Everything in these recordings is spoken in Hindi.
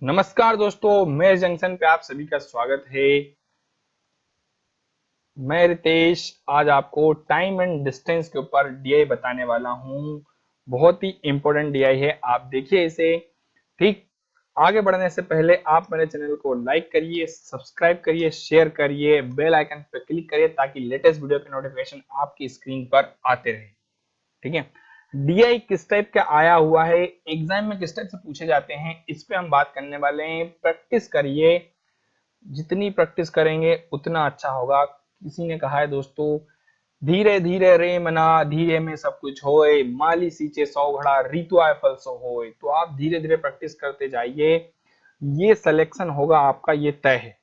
नमस्कार दोस्तों, मैं जंक्शन पे आप सभी का स्वागत है। मैं रितेश आज आपको टाइम एंड डिस्टेंस के ऊपर डीआई बताने वाला हूं। बहुत ही इंपॉर्टेंट डीआई है, आप देखिए इसे। ठीक, आगे बढ़ने से पहले आप मेरे चैनल को लाइक करिए, सब्सक्राइब करिए, शेयर करिए, बेल आइकन पर क्लिक करिए ताकि लेटेस्ट वीडियो के नोटिफिकेशन आपकी स्क्रीन पर आते रहे। ठीक है, डीआई किस टाइप का आया हुआ है, एग्जाम में किस टाइप से पूछे जाते हैं, इस पे हम बात करने वाले हैं। प्रैक्टिस करिए, जितनी प्रैक्टिस करेंगे उतना अच्छा होगा। किसी ने कहा है दोस्तों, धीरे धीरे रे मना धीरे में सब कुछ होए, माली सींचे सौ घड़ा रीतु आए फल सो होए। तो आप धीरे धीरे प्रैक्टिस करते जाइए, ये सिलेक्शन होगा आपका, ये तय है।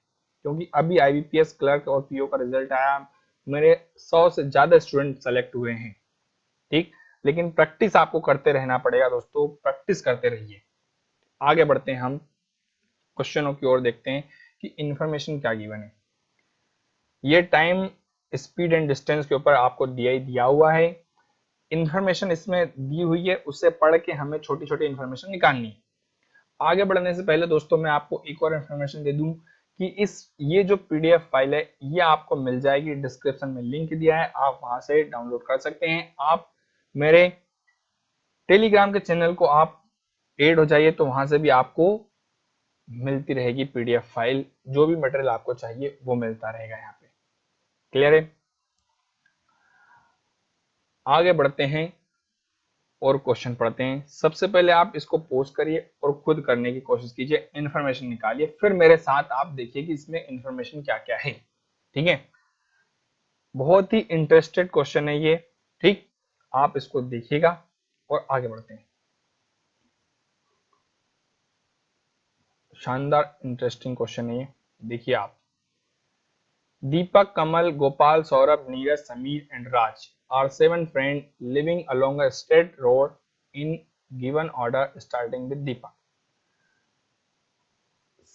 क्योंकि अभी आईबीपीएस क्लर्क और पीओ का रिजल्ट आया, मेरे 100 से ज्यादा स्टूडेंट सेलेक्ट हुए हैं। ठीक, लेकिन प्रैक्टिस आपको करते रहना पड़ेगा दोस्तों, प्रैक्टिस करते रहिए। आगे बढ़ते हैं, हम क्वेश्चनों की ओर देखते हैं कि इंफॉर्मेशन क्या गिवन है। ये टाइम, स्पीड एंड डिस्टेंस के ऊपर आपको डीआई दिया हुआ है। इंफॉर्मेशन इसमें दी हुई है, उससे पढ़ के हमें छोटी छोटी इंफॉर्मेशन निकालनी है। आगे बढ़ने से पहले दोस्तों मैं आपको एक और इंफॉर्मेशन दे दूं कि ये जो पीडीएफ फाइल है ये आपको मिल जाएगी, डिस्क्रिप्शन में लिंक दिया है, आप वहां से डाउनलोड कर सकते हैं। आप मेरे टेलीग्राम के चैनल को आप ऐड हो जाइए, तो वहां से भी आपको मिलती रहेगी पीडीएफ फाइल। जो भी मटेरियल आपको चाहिए वो मिलता रहेगा यहाँ पे। क्लियर है? आगे बढ़ते हैं और क्वेश्चन पढ़ते हैं। सबसे पहले आप इसको पोस्ट करिए और खुद करने की कोशिश कीजिए, इंफॉर्मेशन निकालिए, फिर मेरे साथ आप देखिए कि इसमें इंफॉर्मेशन क्या क्या है। ठीक है, बहुत ही इंटरेस्टेड क्वेश्चन है ये। ठीक, आप इसको देखिएगा और आगे बढ़ते हैं। शानदार इंटरेस्टिंग क्वेश्चन है ये, देखिए आप। Deepak, Kamal, Gopal, Saurabh, Neeraj, Sameer and Raj are seven friends living along a straight road in given order starting with Deepak।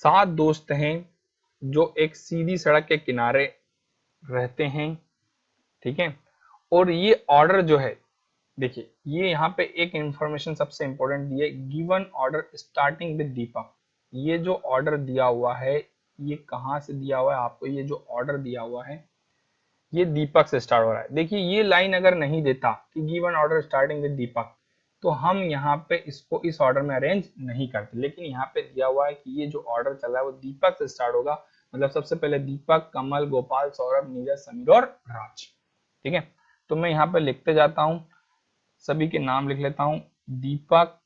7 दोस्त हैं जो एक सीधी सड़क के किनारे रहते हैं। ठीक है, और ये ऑर्डर जो है, देखिए ये यहाँ पे एक इंफॉर्मेशन सबसे इंपॉर्टेंट दी है, गिवन ऑर्डर स्टार्टिंग विद दीपक। ये जो ऑर्डर दिया हुआ है, ये कहाँ से दिया हुआ है आपको? ये जो ऑर्डर दिया हुआ है ये दीपक से स्टार्ट हो रहा है। देखिए ये लाइन अगर नहीं देता कि गिवन ऑर्डर स्टार्टिंग विद दीपक, तो हम यहाँ पे इसको इस ऑर्डर में अरेंज नहीं करते। लेकिन यहाँ पे दिया हुआ है कि ये जो ऑर्डर चल रहा है वो दीपक से स्टार्ट होगा, मतलब सबसे पहले दीपक, कमल, गोपाल, सौरभ, नीरज, समीर और राज। ठीक है, तो मैं यहाँ पे लिखते जाता हूँ, सभी के नाम लिख लेता हूँ। दीपक,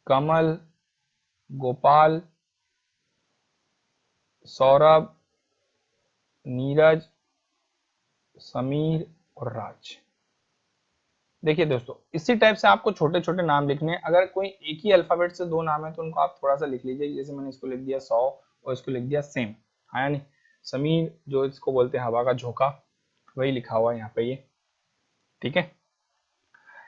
कमल, गोपाल, सौरभ, नीरज, समीर और राज। देखिए दोस्तों, इसी टाइप से आपको छोटे छोटे नाम लिखने हैं। अगर कोई एक ही अल्फाबेट से 2 नाम है तो उनको आप थोड़ा सा लिख लीजिए, जैसे मैंने इसको लिख दिया 100 और इसको लिख दिया सेम। हाँ यानी समीर, जो इसको बोलते हैं हवा का झोंका, वही लिखा हुआ है यहाँ पे ये। ठीक है,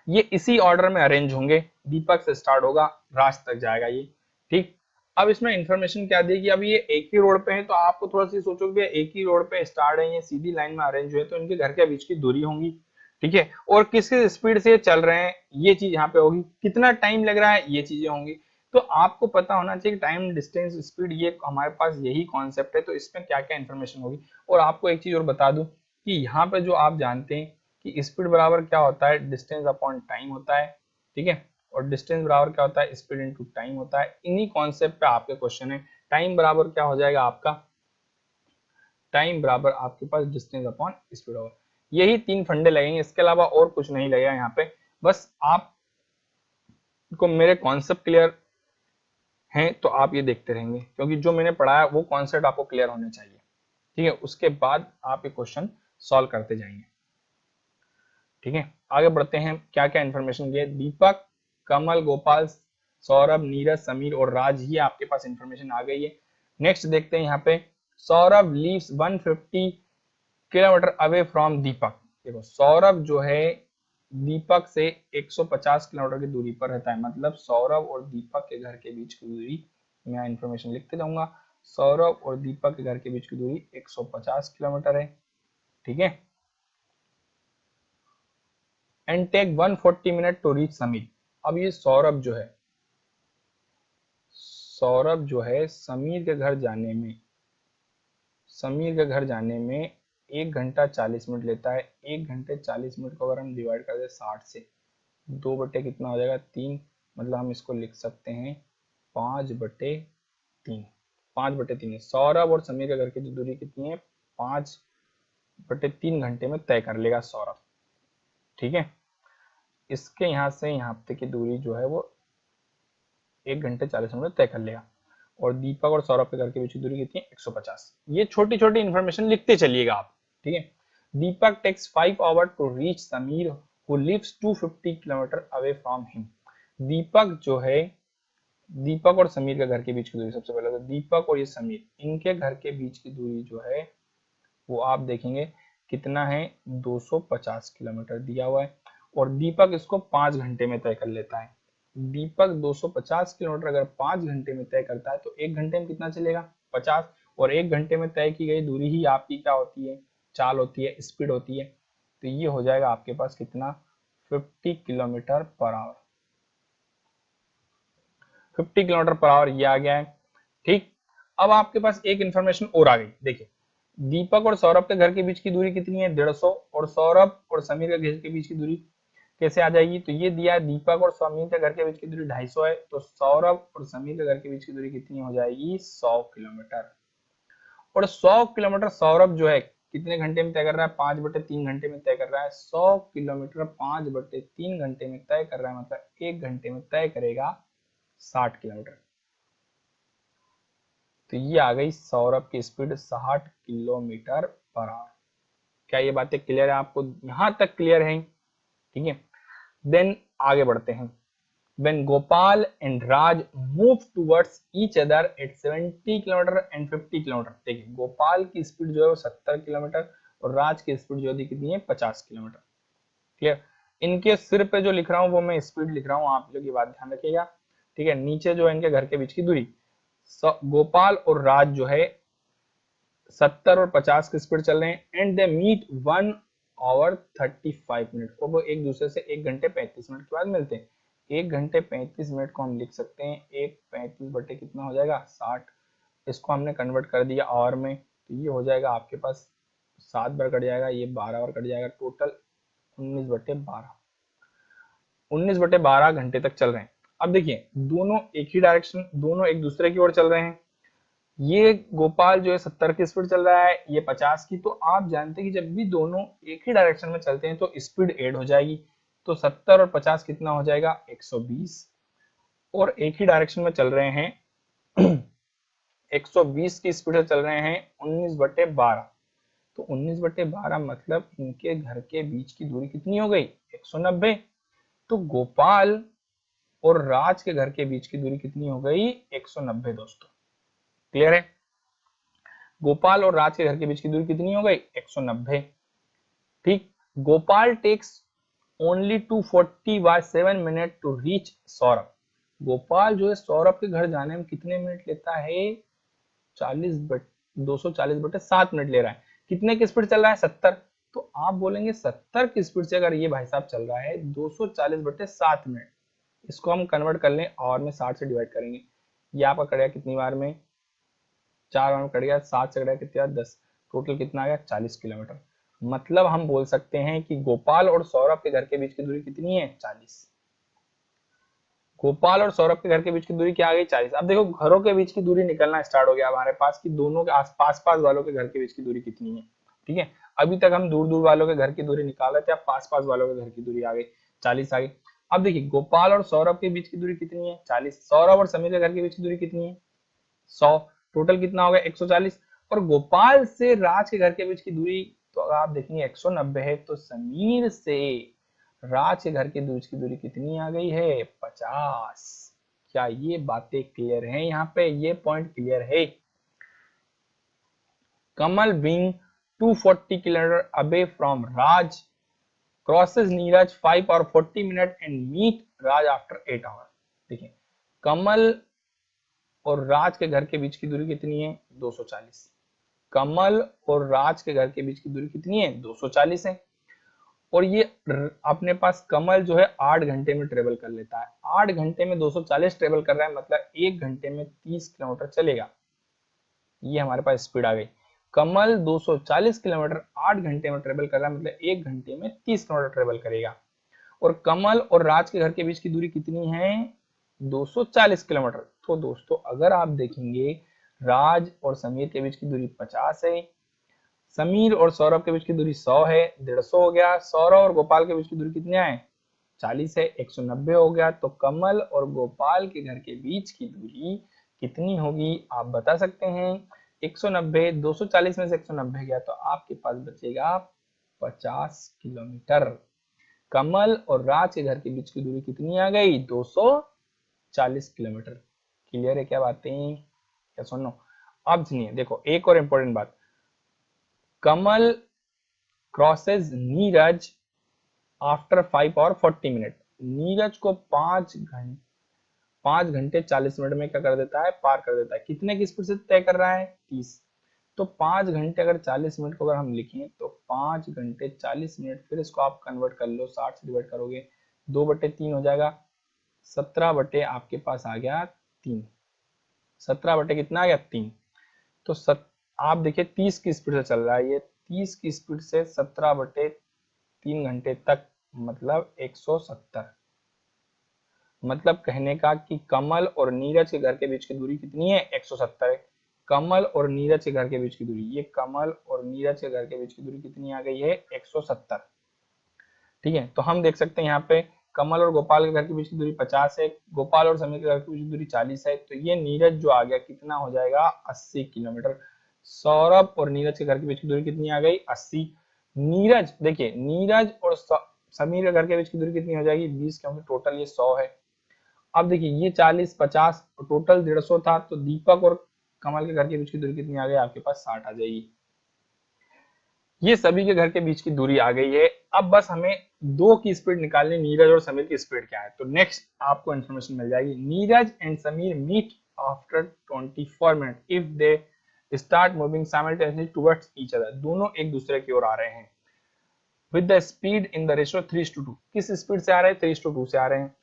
ये इसी ऑर्डर में अरेंज होंगे, दीपक से स्टार्ट होगा, राज तक जाएगा ये। ठीक, अब इसमें इंफॉर्मेशन क्या दी कि अभी ये एक ही रोड पे है, तो आपको थोड़ा सा सोचोगे एक ही रोड पे स्टार्ट है, ये सीधी लाइन में अरेंज हुए, तो इनके घर के बीच की दूरी होंगी। ठीक है, और किस किस स्पीड से चल रहे हैं, ये चीज यहाँ पे होगी। कितना टाइम लग रहा है, ये चीजें होंगी। तो आपको पता होना चाहिए टाइम, डिस्टेंस, स्पीड, ये हमारे पास यही कॉन्सेप्ट है, तो इसमें क्या क्या इन्फॉर्मेशन होगी। और आपको एक चीज और बता दूं कि यहाँ पे जो आप जानते हैं कि स्पीड बराबर क्या होता है, डिस्टेंस अपॉन टाइम होता है। ठीक है, और डिस्टेंस बराबर क्या होता है, स्पीड इनटू टाइम होता है। इन्हीं कॉन्सेप्ट पे आपके क्वेश्चन है। टाइम बराबर क्या हो जाएगा आपका, टाइम बराबर आपके पास डिस्टेंस अपॉन स्पीड होगा। यही 3 फंडे लगेंगे, इसके अलावा और कुछ नहीं लगेगा यहाँ पे। बस आपको मेरे कॉन्सेप्ट क्लियर हैं तो आप ये देखते रहेंगे, क्योंकि जो मैंने पढ़ाया वो कॉन्सेप्ट आपको क्लियर होने चाहिए। ठीक है, उसके बाद आप ये क्वेश्चन सॉल्व करते जाएंगे। ठीक है, आगे बढ़ते हैं। क्या क्या इन्फॉर्मेशन दिए, दीपक, कमल, गोपाल, सौरभ, नीरज, समीर और राज, ये आपके पास इन्फॉर्मेशन आ गई है। नेक्स्ट देखते हैं यहाँ पे, Saurabh leaves 150 kilometre away from Deepak. देखो सौरभ जो है दीपक से 150 किलोमीटर की दूरी पर रहता है, मतलब सौरभ और दीपक के घर के बीच की दूरी, मैं इन्फॉर्मेशन लिखते जाऊंगा। सौरभ और दीपक के घर के बीच की दूरी 150 किलोमीटर है। ठीक है, and take 140 minute to reach Sameer. अब ये सौरभ जो है, सौरभ जो है समीर के घर जाने में 1 घंटा 40 मिनट लेता है। 1 घंटे 40 मिनट को अगर हम डिवाइड कर दे 60 से, 2 बटे कितना हो जाएगा 3, मतलब हम इसको लिख सकते हैं 5/3। 5/3 सौरभ और समीर के घर की दूरी कितनी है, 5/3 घंटे में तय कर लेगा सौरभ। ठीक है, इसके यहाँ से यहाँ तक की दूरी जो है वो 1 घंटे 40 मिनट में तय कर लेगा। और दीपक और सौरभ के घर के बीच की दूरी कितनी है, 150। ये छोटी छोटी इन्फॉर्मेशन लिखते चलिएगा आप। ठीक है, Deepak takes 5 hour to reach Sameer who lives 250 kilometre away from him. Deepak और समीर के घर के बीच की दूरी, सबसे पहले तो दीपक और ये समीर, इनके घर के बीच की दूरी जो है वो आप देखेंगे कितना है, 250 किलोमीटर दिया हुआ है। और दीपक इसको 5 घंटे में तय कर लेता है। दीपक 250 किलोमीटर अगर 5 घंटे में तय करता है तो 1 घंटे में कितना चलेगा, 50। और 1 घंटे में तय की गई दूरी ही आपकी क्या होती है, चाल होती है, स्पीड होती है। तो ये हो जाएगा आपके पास कितना, 50 kilometre per hour. 50 kilometre per hour ये आ गया है। ठीक, अब आपके पास एक इंफॉर्मेशन और आ गई। देखिए, दीपक और सौरभ के घर के बीच की दूरी कितनी है, 150। और सौरभ और समीर के घर के बीच की दूरी कैसे आ जाएगी, तो ये दिया है दीपक और समीर के घर के बीच की दूरी 250 है, तो सौरभ और समीर के घर के बीच की दूरी कितनी हो जाएगी, 100 किलोमीटर। और 100 किलोमीटर सौरभ जो है कितने घंटे में तय कर रहा है, 5/3 घंटे में तय कर रहा है। 100 किलोमीटर 5/3 घंटे में तय कर रहा है, मतलब 1 घंटे में तय करेगा 60 किलोमीटर। तो ये आ गई सौरभ की स्पीड 60 किलोमीटर पर आवर। क्या ये बातें क्लियर है आपको, यहां तक क्लियर है? ठीक है, देन आगे बढ़ते हैं। When Gopal and Raj move towards each other at 70 kilometre and 50 kilometre, देखिए गोपाल की स्पीड जो है वो 70 किलोमीटर और राज की स्पीड जो है कितनी है, 50 किलोमीटर। क्लियर? इनके सिर पे जो लिख रहा हूँ वो मैं स्पीड लिख रहा हूँ, आप लोग ये बात ध्यान रखिएगा। ठीक है, नीचे जो है इनके घर के बीच की दूरी, गोपाल और राज जो है 70 और 50 की स्पीड चल रहे हैं। And they meet 1 hour 35 minute, और वो एक दूसरे से 1 घंटे 35 मिनट के बाद मिलते हैं। 1 घंटे 35 मिनट को हम लिख सकते हैं 1/35 बटे कितना हो जाएगा, 60। इसको हमने कन्वर्ट कर दिया आवर में, तो ये हो जाएगा आपके पास 7 बार कट जाएगा, ये 12 बार कट जाएगा, टोटल 19/12। 19/12 घंटे तक चल रहे हैं। अब देखिए दोनों एक ही डायरेक्शन, दोनों एक दूसरे की ओर चल रहे हैं। ये गोपाल जो है 70 की स्पीड चल रहा है, ये 50 की। तो आप जानते हैं कि जब भी दोनों एक ही डायरेक्शन में चलते हैं तो स्पीड ऐड हो जाएगी। तो 70 और 50 कितना हो जाएगा, 120। और एक ही डायरेक्शन में चल रहे हैं 120 की स्पीड से चल रहे हैं 19/12। तो 19/12 मतलब इनके घर के बीच की दूरी कितनी हो गई, 190। तो गोपाल और राज के घर के बीच की दूरी कितनी हो गई, 190 दोस्तों। क्लियर है? गोपाल और राज के घर के बीच की दूरी कितनी हो गई, 190। ठीक, Gopal takes only 240/7 minute to reach Saurabh. Gopal जो है सौरभ के घर जाने में कितने मिनट लेता है, 240/7 मिनट ले रहा है। कितने की स्पीड चल रहा है, 70। तो आप बोलेंगे 70 की स्पीड से अगर ये भाई साहब चल रहा है 240/7 मिनट, इसको हम कन्वर्ट कर लें और में 60 से डिवाइड करेंगे, ये आपका करेगा कितनी बार में, 4 बार में कट गया, 7 से कटेगा कितना, 10। टोटल कितना आ गया, 40 किलोमीटर। मतलब हम बोल सकते हैं कि गोपाल और सौरभ के घर के बीच की दूरी कितनी है, 40। गोपाल और सौरभ के घर के बीच की दूरी क्या आ गई, 40। अब देखो घरों के बीच की दूरी निकलना स्टार्ट हो गया हमारे पास कि दोनों के आस पास वालों के घर के बीच की दूरी कितनी है। ठीक है, अभी तक हम दूर दूर वालों के घर की दूरी निकाल रहे थे, अब पास पास वालों के घर की दूरी आ गई, 40 आ गई। अब देखिए गोपाल और सौरभ के बीच की दूरी कितनी है, 40। सौरभ और समीर के घर के बीच की दूरी कितनी है, 100। टोटल कितना हो गया, 140। और गोपाल से राज के घर के बीच की दूरी तो अगर आप देखेंगे 190 है, तो समीर से राज के घर के बीच की दूरी कितनी आ गई है, 50। क्या ये बातें क्लियर हैं, यहाँ पे ये पॉइंट क्लियर है? Kamal being 240 kilometre away from Raj crosses Neeraj 5 और 40 minute and meet Raj after 8 hour. देखिए कमल और राज के घर के बीच की दूरी कितनी है, 240। कमल और राज के घर के बीच की दूरी कितनी है, 240 है। और ये अपने पास कमल जो है 8 घंटे में ट्रेवल कर लेता है। 8 घंटे में 240 ट्रेवल कर रहा है, मतलब 1 घंटे में 30 किलोमीटर चलेगा। ये हमारे पास स्पीड आ गई। कमल 240 किलोमीटर 8 घंटे में ट्रेवल कर रहा है, मतलब 1 घंटे में 30 किलोमीटर ट्रेवल करेगा। और कमल और राज के घर के बीच की दूरी कितनी है? 240 किलोमीटर। तो दोस्तों अगर आप देखेंगे, राज और समीर के बीच की दूरी 50 है, समीर और सौरभ के बीच की दूरी 100 है, 150 हो गया। सौरभ और गोपाल के बीच की दूरी कितनी है? 40 है, 190 हो गया। तो कमल और गोपाल के घर के बीच की दूरी कितनी होगी आप बता सकते हैं? 190, 240 में से 190 गया तो आपके पास बचेगा 50 किलोमीटर। कमल और राज के घर के बीच की दूरी कितनी आ गई? 240 किलोमीटर। क्लियर है क्या बातें? क्या सुनो, अब सुनिए, देखो एक और इंपॉर्टेंट बात। कमल क्रॉसेज नीरज आफ्टर 5 और 40 मिनट। नीरज को 5 घंटे 40 मिनट में क्या कर देता है? पार कर देता है। कितने की स्पीड से तय कर रहा है? 30। तो 5 घंटे अगर 40 मिनट को अगर हम लिखें तो 5 घंटे 40 मिनट, फिर इसको आप कन्वर्ट कर लो, 60 से डिवाइड करोगे 2/3 हो जाएगा। 17 आपके पास आ गया 3। 17 कितना आ गया? 3। तो आप देखिए 30 की स्पीड से चल रहा है, ये 30 की स्पीड से 17/3 घंटे तक, मतलब 170। मतलब कहने का कि कमल और नीरज के घर के बीच की दूरी कितनी है? 170 है। कमल और नीरज के घर के बीच की दूरी, ये कमल और नीरज के घर के बीच की दूरी कितनी आ गई है? 170। ठीक है, तो हम देख सकते हैं यहाँ पे कमल और गोपाल के घर के बीच की दूरी 50 है, गोपाल और समीर के घर के बीच की दूरी 40 है। तो ये नीरज जो आ गया कितना हो जाएगा? 80 किलोमीटर। सौरभ और नीरज के घर के बीच की दूरी कितनी आ गई? 80। नीरज, देखिए नीरज और समीर के घर के बीच की दूरी कितनी हो जाएगी? 20, क्योंकि टोटल ये 100 है। अब देखिए ये 40, 50, टोटल 150 था, तो दीपक और कमल के घर के बीच की दूरी कितनी आ गई? आपके पास 60 आ जाएगी। ये सभी के घर के बीच की दूरी आ गई है। अब बस हमें दो की स्पीड निकालनी, नीरज और समीर की स्पीड क्या है। तो नेक्स्ट आपको इन्फॉर्मेशन मिल जाएगी। Neeraj and Sameer meet after 24 minute if they start moving simultaneously towards each other. दोनों एक दूसरे की ओर आ रहे हैं with the speed in the ratio 3:2। किस स्पीड से आ रहे हैं? 3:2 से आ रहे हैं।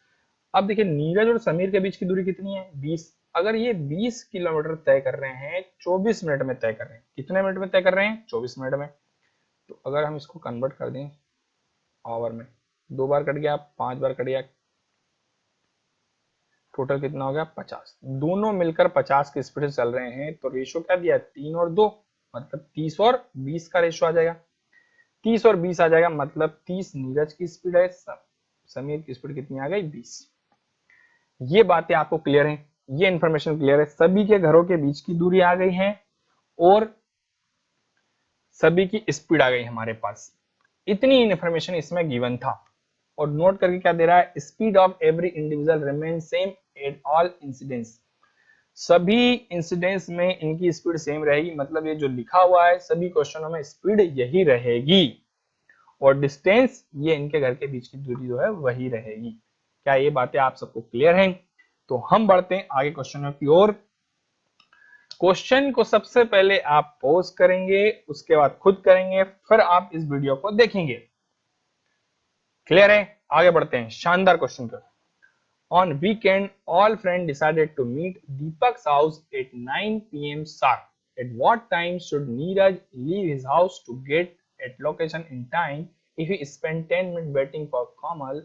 अब देखिए नीरज और समीर के बीच की दूरी कितनी है? 20। अगर ये 20 किलोमीटर तय कर रहे हैं 24 मिनट में तय कर रहे हैं, कितने मिनट में तय कर रहे हैं? 24 मिनट में। तो अगर हम इसको कन्वर्ट कर दें आवर में, 2 बार कट गया, 5 बार कट गया, टोटल कितना हो गया? 50। दोनों मिलकर 50 की स्पीड से चल रहे हैं, तो रेशियो क्या दिया है? 3 और 2, मतलब 30 और 20 का रेशियो आ जाएगा। 30 और 20 आ जाएगा, मतलब 30 नीरज की स्पीड है, समीर की स्पीड कितनी आ गई? 20। ये बातें आपको क्लियर है? ये इंफॉर्मेशन क्लियर है? सभी के घरों के बीच की दूरी आ गई है और सभी की स्पीड आ गई हमारे पास। इतनी इंफॉर्मेशन इसमें गिवन था। और नोट करके क्या दे रहा है? Speed of every individual remain same at all incidents. सभी इंसिडेंट्स में इनकी स्पीड सेम रहेगी, मतलब ये जो लिखा हुआ है सभी क्वेश्चनों में स्पीड यही रहेगी, और डिस्टेंस ये इनके घर के बीच की दूरी जो है वही रहेगी। क्या ये बातें आप सबको क्लियर हैं? तो हम बढ़ते हैं आगे क्वेश्चनों की ओर। क्वेश्चन को सबसे पहले आप पॉज करेंगे, उसके बाद खुद करेंगे, फिर आप इस वीडियो को देखेंगे। क्लियर है? आगे बढ़ते हैं शानदार क्वेश्चन पर। On weekend, all friends decided to meet Deepak's house at 9 p.m. sharp. At what time should Neeraj leave his house to get at location in time if he spent 10 minutes waiting for Kamal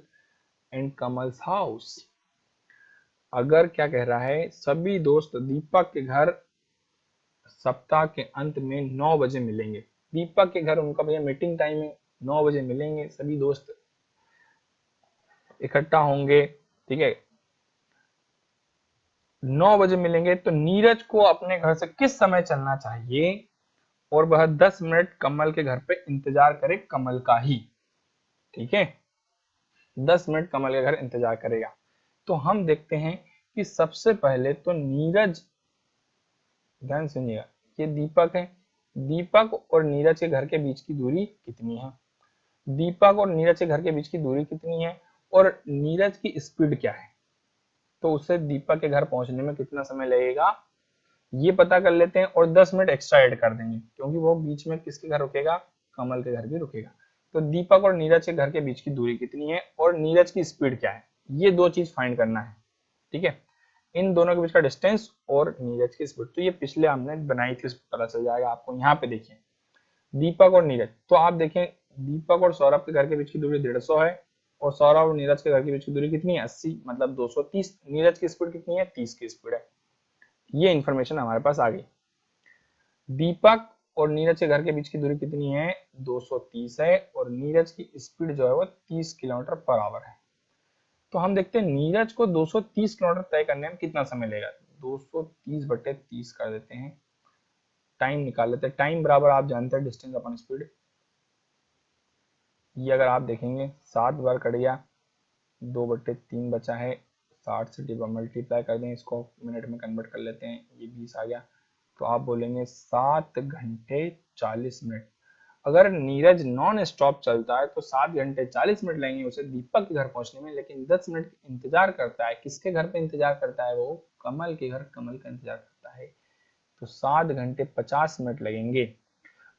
and Kamal's house? अगर क्या कह रहा है, सभी दोस्त दीपक के घर सप्ताह के अंत में 9 बजे मिलेंगे। दीपक के घर उनका भैया मीटिंग टाइम है, 9 बजे मिलेंगे, सभी दोस्त इकट्ठा होंगे। ठीक है, 9 बजे मिलेंगे। तो नीरज को अपने घर से किस समय चलना चाहिए और वह 10 मिनट कमल के घर पे इंतजार करे, कमल का ही। ठीक है, 10 मिनट कमल के घर इंतजार करेगा। तो हम देखते हैं कि सबसे पहले तो नीरज, ध्यान सुनिएगा, ये दीपक है, दीपक और नीरज के घर के बीच की दूरी कितनी है? दीपक और नीरज के घर के बीच की दूरी कितनी है और नीरज की स्पीड क्या है? तो उसे दीपक के घर पहुंचने में कितना समय लगेगा ये पता कर लेते हैं, और 10 मिनट एक्स्ट्रा ऐड कर देंगे, क्योंकि वो बीच में किसके घर रुकेगा? कमल के घर भी रुकेगा। तो दीपक और नीरज के घर के बीच की दूरी कितनी है और नीरज की स्पीड क्या है, ये दो चीज फाइंड करना है। ठीक है, इन दोनों के बीच का डिस्टेंस और नीरज की स्पीड, तो ये पिछले हमने बनाई थी, पता चल जाएगा आपको। यहाँ पे देखिए दीपक और नीरज, तो आप देखें दीपक और सौरभ के घर के बीच की दूरी 150 है और सौरभ और नीरज के घर के बीच की दूरी कितनी है 80, मतलब 230। नीरज की स्पीड कितनी है 30 की स्पीड है। ये इंफॉर्मेशन हमारे पास आ गई। दीपक और नीरज के घर के बीच की दूरी कितनी है 230 है और नीरज की स्पीड जो है वो 30 किलोमीटर पर आवर है। तो हम देखते हैं नीरज को 230 किलोमीटर तय करने में कितना समय लेगा। 230/30 कर देते हैं, टाइम निकाल लेते हैं। टाइम बराबर आप जानते हैं डिस्टेंस अपॉन स्पीड। ये अगर आप देखेंगे 7 बार कट गया, 2/3 बचा है, 60 से मल्टीप्लाई कर दें, इसको मिनट में कन्वर्ट कर लेते हैं, ये 20 आ गया। तो आप बोलेंगे 7 घंटे 40 मिनट। अगर नीरज नॉन स्टॉप चलता है तो 7 घंटे 40 मिनट लगेंगे उसे दीपक के घर पहुंचने में, लेकिन 10 मिनट इंतजार करता है। किसके घर पे इंतजार करता है वो, कमल के घर, कमल का इंतजार करता है। तो 7 घंटे 50 मिनट लगेंगे।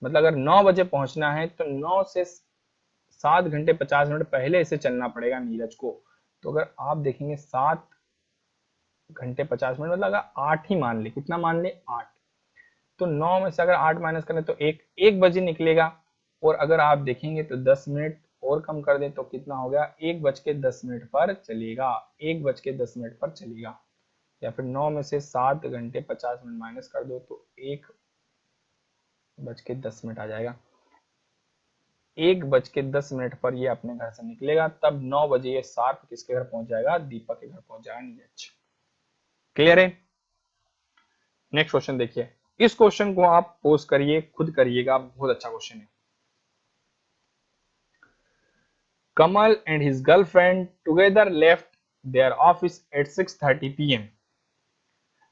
मतलब अगर 9 बजे पहुंचना है तो 9 से 7 घंटे 50 मिनट पहले इसे चलना पड़ेगा नीरज को। तो अगर आप देखेंगे 7 घंटे 50 मिनट, मतलब अगर 8 ही मान ले, कितना मान ले 8, तो 9 में से अगर 8 माइनस करें तो 1 बजे निकलेगा। और अगर आप देखेंगे तो 10 मिनट और कम कर दें तो कितना हो गया 1:10 पर चलेगा, 1:10 पर चलेगा। या फिर 9 में से 7 घंटे 50 मिनट माइनस कर दो तो 1:10 आ जाएगा। 1:10 पर ये अपने घर से निकलेगा, तब 9 बजे ये शार्प किसके घर पहुंच जाएगा, दीपक के घर पहुंच जाएगा नीरज। क्लियर है। नेक्स्ट क्वेश्चन देखिए, इस क्वेश्चन को आप पोज करिए, खुद करिएगा, बहुत अच्छा क्वेश्चन है। Kamal and his girlfriend together left their office at 6:30 p.m.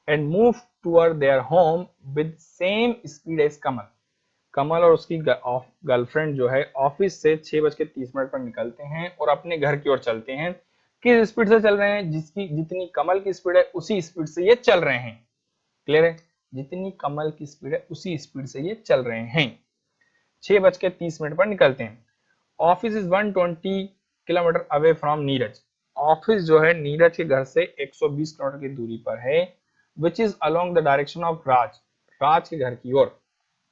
and moved toward their home with same speed as Kamal. कमल और उसकी गर्लफ्रेंड जो है ऑफिस से 6:30 पर निकलते हैं और अपने घर की ओर चलते हैं। किस स्पीड से चल रहे हैं, जिसकी जितनी कमल की स्पीड है उसी स्पीड से ये चल रहे हैं। क्लियर है, जितनी कमल की स्पीड है उसी स्पीड से ये चल रहे हैं। 6:30 पर निकलते हैं। Office is 120 kilometre away from Neeraj. Office जो है नीरज के घर से 120 किलोमीटर की दूरी पर है। Which is along the direction of Raj, Raj के घर की ओर।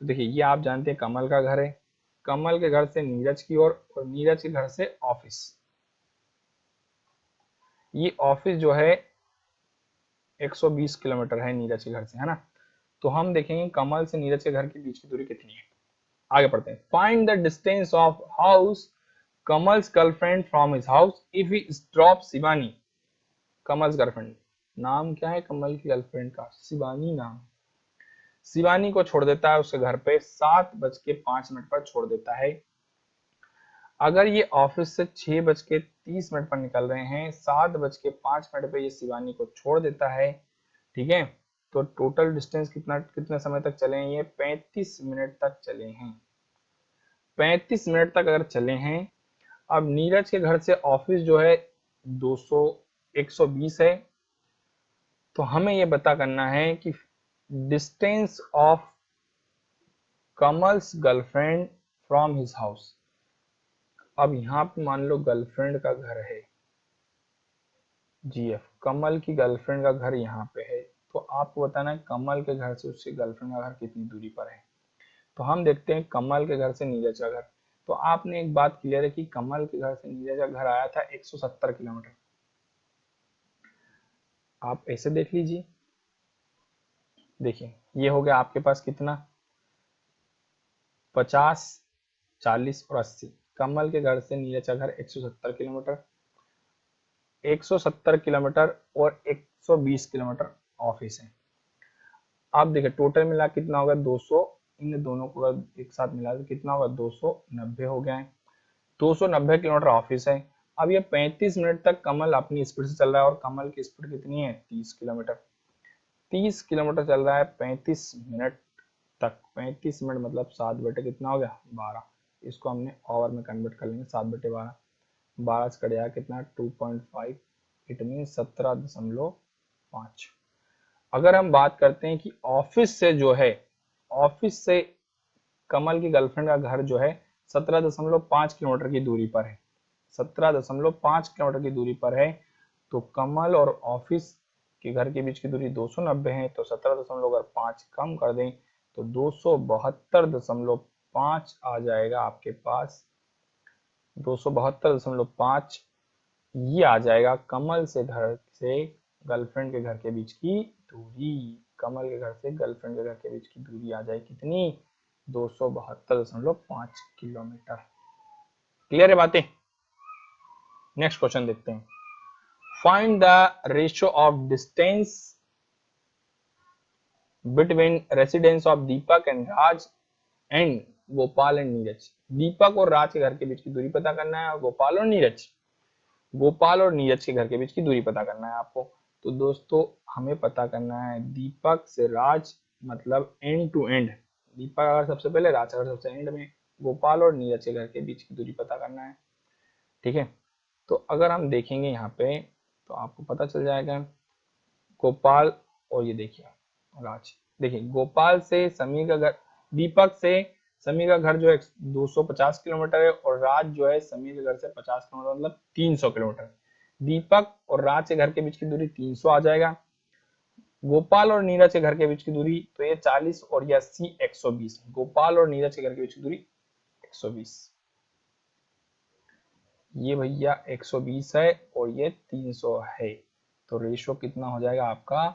तो देखिए ये आप जानते हैं कमल का घर है, कमल के घर से नीरज की ओर और नीरज के घर से ऑफिस। ये ऑफिस जो है 120 किलोमीटर है नीरज के घर से, है ना। तो हम देखेंगे कमल से नीरज के घर के बीच की दूरी कितनी है। आगे पढ़ते हैं। Find the distance of house Kamal's girlfriend from his house if he drop Shivani. Kamal's girlfriend, नाम क्या है कमल की गर्लफ्रेंड का, शिवानी नाम। शिवानी को छोड़ देता है उसके घर पे 7:05 पर छोड़ देता है। अगर ये ऑफिस से 6:30 पर निकल रहे हैं, 7:05 पे ये शिवानी को छोड़ देता है। ठीक है, तो टोटल डिस्टेंस कितने समय तक चले हैं, ये 35 मिनट तक चले हैं। 35 मिनट तक अगर चले हैं। अब नीरज के घर से ऑफिस जो है 120 है। तो हमें ये पता करना है कि distance of Kamal's girlfriend from his house. अब यहाँ पे मान लो गर्लफ्रेंड का घर है GF, कमल की गर्लफ्रेंड का घर यहाँ पे है। तो आपको बताना है कमल के घर से उसकी गर्लफ्रेंड का घर कितनी दूरी पर है। तो हम देखते हैं कमल के घर से नीरज का घर। तो आपने एक बात क्लियर है कि कमल के घर से नीरज का घर आया था 170 किलोमीटर। आप ऐसे देख लीजिए, देखिए ये हो गया आपके पास कितना 50, 40 और 80। कमल के घर से नीरज का घर 170 किलोमीटर, 170 किलोमीटर और 120 किलोमीटर ऑफिस है। आप देखिए टोटल मिला कितना होगा 200, इन दोनों को एक साथ मिला तो कितना होगा 290 हो गया है। 290 किलोमीटर ऑफिस है। अब ये 35 मिनट तक कमल अपनी स्पीड से चल रहा है और कमल की स्पीड कितनी है 30 किलोमीटर। 30 किलोमीटर चल रहा है 35 मिनट तक। 35 मिनट मतलब 7 बटे कितना हो गया 12। इसको हमने आवर में कन्वर्ट कर लेंगे, 7/12, 12 से कट जाएगा कितना 2.5, इट मीन 17.5। अगर हम बात करते हैं कि ऑफिस से जो है, ऑफिस से कमल की गर्लफ्रेंड का घर जो है 17.5 किलोमीटर की दूरी पर है, 17.5 किलोमीटर की दूरी पर है। तो कमल और ऑफिस के घर के बीच की दूरी 290 है, तो 17.5 कम कर दें तो 272.5 आ जाएगा आपके पास। 272.5 ये आ जाएगा कमल से घर से गर्लफ्रेंड के घर के बीच की दूरी। कमल के घर से गर्लफ्रेंड के घर के बीच की दूरी आ जाए कितनी? 272.5 किलोमीटर। क्लियर है बातें? नेक्स्ट क्वेश्चन देखते हैं। Find the ratio of distance between residence of Deepak and Raj and Gopal and Neeraj. Deepak और राज के घर के बीच की दूरी पता करना है, और गोपाल और नीरज के घर के बीच की दूरी पता करना है आपको। तो दोस्तों हमें पता करना है दीपक से राज मतलब एंड टू एंड, दीपक अगर सबसे पहले, राज अगर सबसे एंड में, गोपाल और नीरज के घर के बीच की दूरी पता करना है। ठीक है, तो अगर हम देखेंगे यहाँ पे तो आपको पता चल जाएगा गोपाल और ये देखिए राज। देखिए गोपाल से समीर का घर, दीपक से समीर का घर जो है 250 किलोमीटर है, और राज जो है समीर के घर से 50 किलोमीटर, मतलब 300 किलोमीटर। दीपक और राज के घर के बीच की दूरी 300 आ जाएगा। गोपाल और नीरज के घर के बीच की दूरी तो ये 40 और ये 80, 120। गोपाल और नीरज के घर के बीच की दूरी 120, ये भैया 120 है और ये 300 है। तो रेशो कितना हो जाएगा आपका?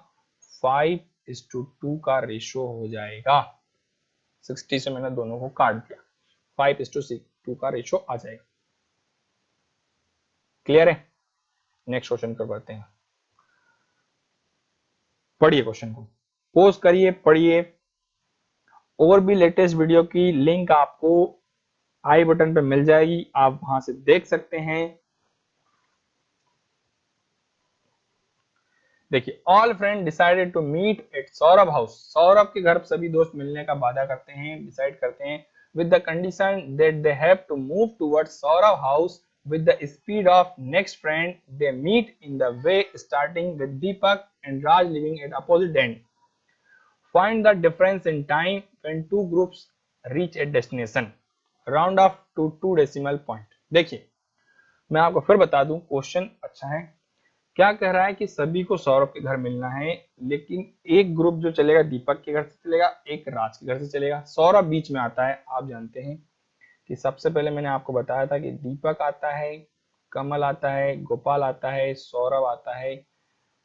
5:2 का रेशो हो जाएगा। 60 से मैंने दोनों को काट दिया, 5:2 का रेशो आ जाएगा। क्लियर है? नेक्स्ट क्वेश्चन कर बढ़ते हैं। पढ़िए क्वेश्चन को, पोज करिए, पढ़िए। और भी लेटेस्ट वीडियो की लिंक आपको आई बटन पे मिल जाएगी, आप वहां से देख सकते हैं। देखिए, all friend decided to meet at Saurabh house. Saurabh के घर सभी दोस्त मिलने का वादा करते हैं, डिसाइड करते हैं, with the condition that they have to move towards Saurabh house with the speed of next friend. They meet in the way starting with Deepak and Raj living at opposite end. Find the difference in time when two groups reach a destination. Round off to 2 decimal point. देखिए मैं आपको फिर बता दूं, क्वेश्चन अच्छा है। क्या कह रहा है कि सभी को सौरभ के घर मिलना है, लेकिन एक ग्रुप जो चलेगा दीपक के घर से चलेगा, एक राज के घर से चलेगा, सौरभ बीच में आता है। आप जानते हैं कि सबसे पहले मैंने आपको बताया था कि दीपक आता है, कमल आता है, गोपाल आता है, सौरभ आता है,